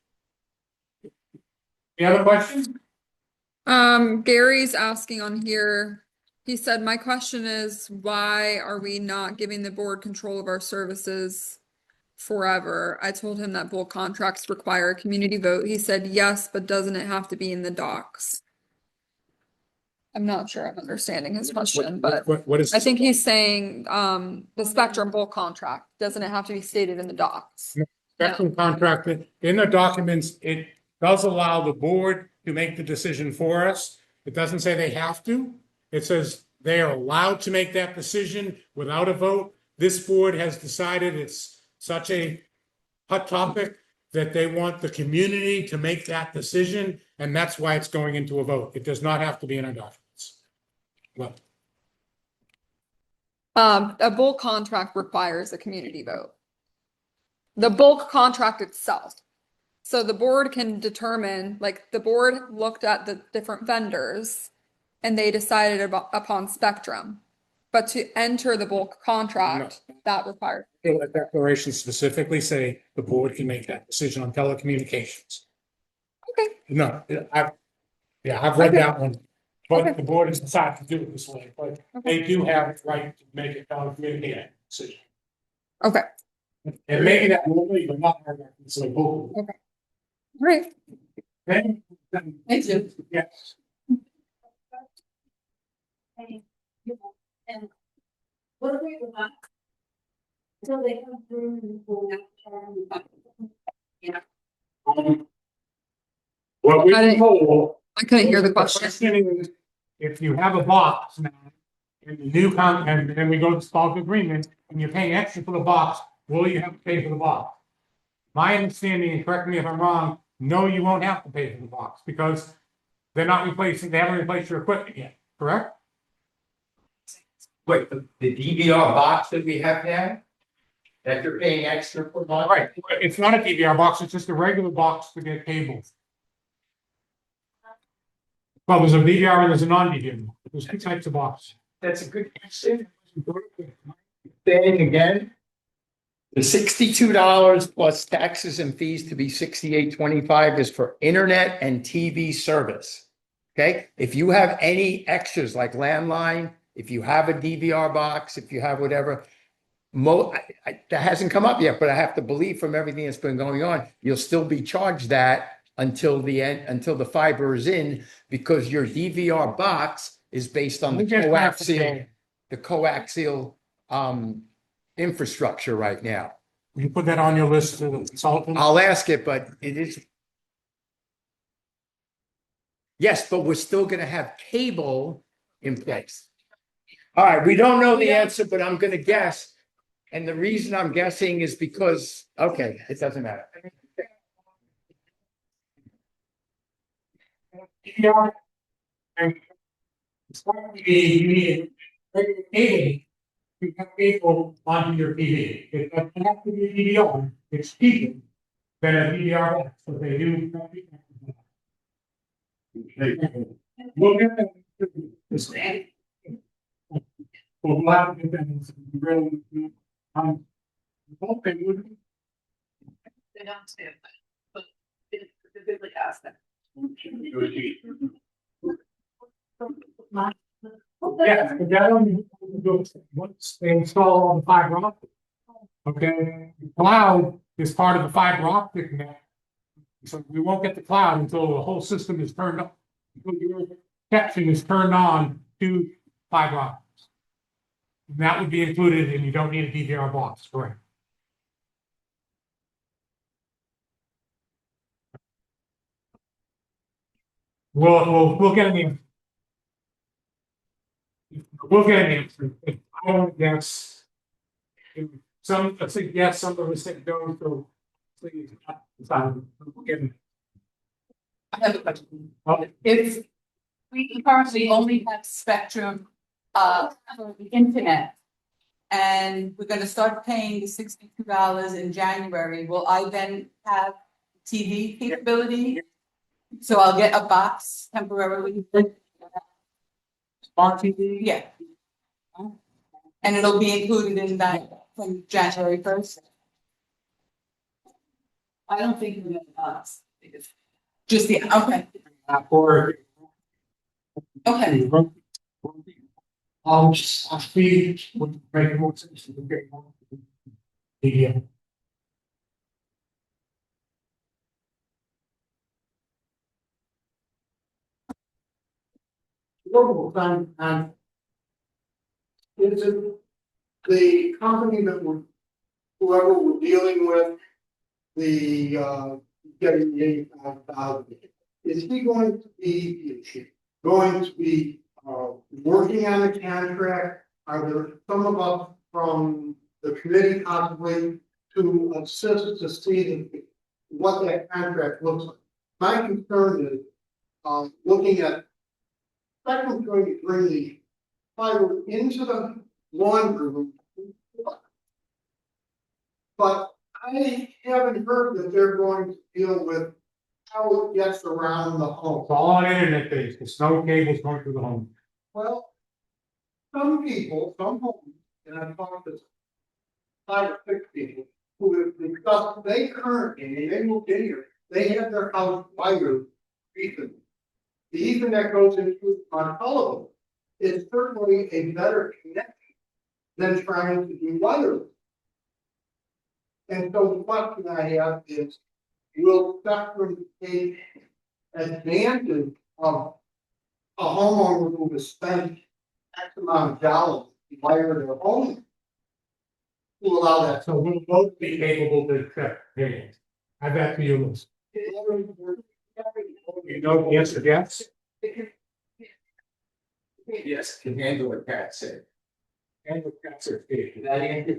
Any other questions? Gary's asking on here, He said, my question is, why are we not giving the board control of our services forever? I told him that both contracts require a community vote. He said, yes, but doesn't it have to be in the docs? I'm not sure I'm understanding his question, but What is? I think he's saying, the Spectrum bulk contract, doesn't it have to be stated in the docs? Spectrum contract, in the documents, it does allow the board to make the decision for us. It doesn't say they have to. It says they are allowed to make that decision without a vote. This board has decided it's such a hot topic that they want the community to make that decision, and that's why it's going into a vote. It does not have to be in our documents. Well, A bulk contract requires a community vote. The bulk contract itself. So the board can determine, like, the board looked at the different vendors and they decided upon Spectrum. But to enter the bulk contract, that requires. a declaration specifically say the board can make that decision on telecommunications. Okay. No, I've read Okay. that one, but Okay. the board has decided to do it this way, but they do have the right to make a telecommunications decision. Okay, And maybe that normally, but not our, it's like both. great. Okay? Thank you. Yes. And what we want. So they come through and pull out. What we I didn't- told. I couldn't hear the question. Is, if you have a box now, in the new and then we go to bulk agreement, and you're paying extra for the box, will you have to pay for the box? My understanding, and correct me if I'm wrong, no, you won't have to pay for the box, because they're not replacing, they haven't replaced your equipment yet, correct? Wait, the DVR box that we have now? That you're paying extra per month? Right, it's not a DVR box, it's just a regular box to get cables. Well, there's a DVR and there's a non-DVR, there's two types of boxes. That's a good question. Saying again. The $62 plus taxes and fees to be $68.25 is for internet and TV service. Okay, if you have any extras like landline, if you have a DVR box, if you have whatever. That hasn't come up yet, but I have to believe from everything that's been going on, you'll still be charged that until the end, until the fiber is in, because your DVR box is based on the coaxial infrastructure right now. Will you put that on your list to the consultant? I'll ask it, but it is. Yes, but we're still gonna have cable in place. All right, we don't know the answer, but I'm gonna guess. And the reason I'm guessing is because, okay, it doesn't matter. DVR. And it's going to be, you need regular cable. You have cable onto your TV. It doesn't have to be a DVR, it's cheaper than a DVR box, but they do. We'll get that. We'll have to get that. Really, hope they would. They don't say it, but they typically ask them. Yeah, but that only goes once they install all the fiber optic. Okay, the cloud is part of the fiber optic net. So we won't get the cloud until the whole system is turned up. Until your connection is turned on to fiber optics. And that would be included, and you don't need a DVR box, correct? We'll get an answer. We'll get an answer. I don't guess. Some say yes, some of us say no, so please. We'll get an I have a question. answer. If we currently only have Spectrum, for the internet, and we're gonna start paying the $62 in January, will I then have TV capability? So I'll get a box temporarily? Smart TV? Yeah. And it'll be included in that from January 1st? I don't think we have a box. Just the, okay, Or. okay. I'll speak, would make more sense to get more. The, local fund, and is it the company that we're, whoever we're dealing with, the, getting the 85,000, is he going to be, is she going to be, working on the contract? Are there some of us from the committee possibly to assist to see what that contract looks like? My concern is, looking at, I'm going to bring the fiber into the laundry room. But I haven't heard that they're going to deal with how it gets around the home. It's all on internet based, there's no cables going through the home. Well, some people, some homes, and I've talked to 5 or 6 people who have discussed, they currently, and they moved in here, they have their house wired recently. The Ethernet goes into on telephone is certainly a better connection than trying to do wireless. And so the question I have is, will Spectrum take advantage of a homeowner who has spent X amount of dollars to wire their home to allow that? So we'll both be capable to accept payments. Add that to your list. You know the answer, yes? Yes, can handle what Pat said. And the answer is That answer.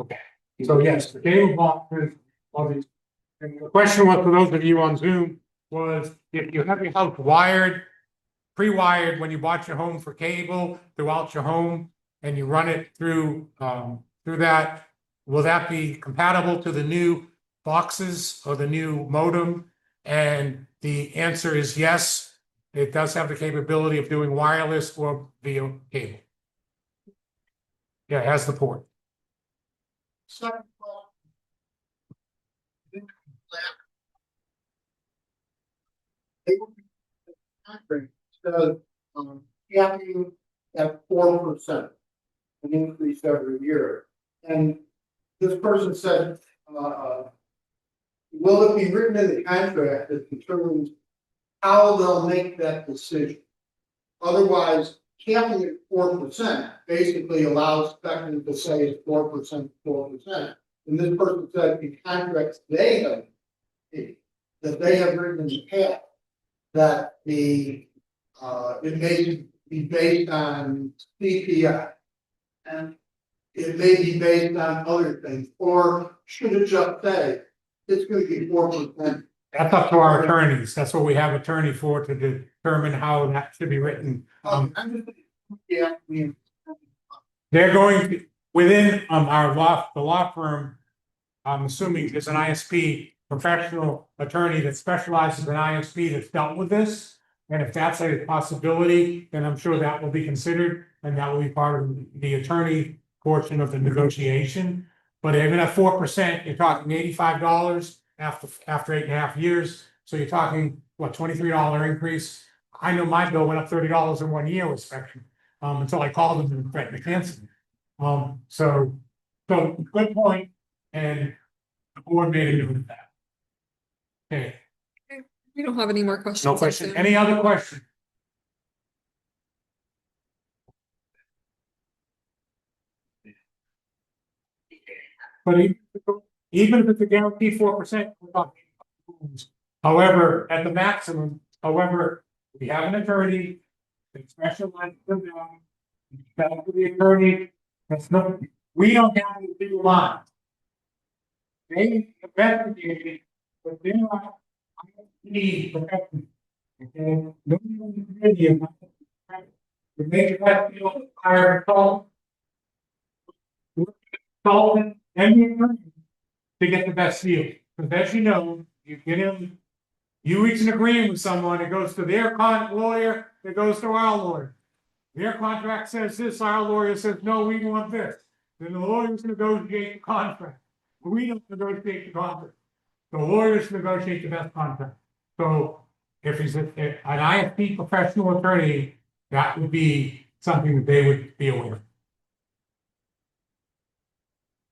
okay. So yes, the cable boxes, obviously. And the question was for those of you on Zoom was if you have your house wired, pre-wired when you bought your home for cable throughout your home and you run it through that, will that be compatible to the new boxes or the new modem? And the answer is yes. It does have the capability of doing wireless or via cable. Yeah, it has the port. Second contract says, capping at 4%, an increase every year. And this person said, will it be written in the contract that determines how they'll make that decision? Otherwise, capping at 4% basically allows Spectrum to say it's 4%, 4%. And this person said the contracts they have, that they have written in the past, that the, it may be based on CPI. And it may be based on other things, or should it just say, it's gonna be 4%? That's up to our attorneys. That's what we have attorney for, to determine how that should be written. I'm just, yeah, I mean, They're going to, within our the law firm, I'm assuming is an ISP professional attorney that specializes in ISP that's dealt with this. And if that's a possibility, then I'm sure that will be considered and that will be part of the attorney portion of the negotiation. But even at 4%, you're talking $85 after 8.5 years. So you're talking, what, $23 increase? I know my bill went up $30 in 1 year with Spectrum, until I called them and threatened to cancel it. So good point, and the board made a note of that. Okay, We don't have any more questions. no on question. Zoom. Any other question? But even if it's a guaranteed 4%, we're talking. However, at the maximum, however, we have an attorney that specializes in that. That's the attorney. That's not, we don't have to do a lot. They investigated, but they're not. Need protection. Okay, nobody on the committee is not. To make it that feel higher call. Solvent and the attorney to get the best deal. Because as you know, you get in, you reach an agreement with someone, it goes to their lawyer, it goes to our lawyer. Their contract says this, our lawyer says, no, we want this. Then the lawyers negotiate the contract. We don't negotiate the contract. The lawyers negotiate the best contract. So if he's an ISP professional attorney, that would be something that they would be aware of.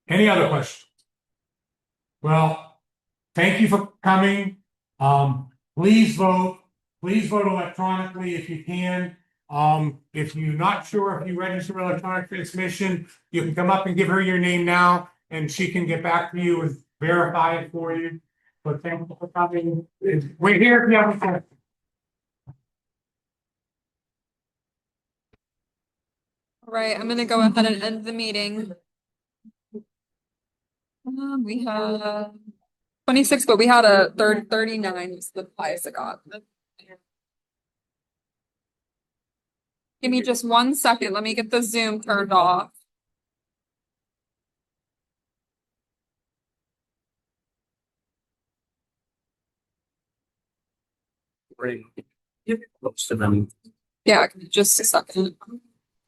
Any other questions? Well, thank you for coming. Please vote. Please vote electronically if you can. If you're not sure if you register electronic transmission, you can come up and give her your name now, and she can get back to you and verify it for you. But thank you for coming. We're here if you have a question. All right, I'm gonna go ahead and end the meeting. We had 26, but we had a 39 was the highest it got. Give me just 1 second. Let me get the Zoom turned off. Most of them. Yeah, just a second.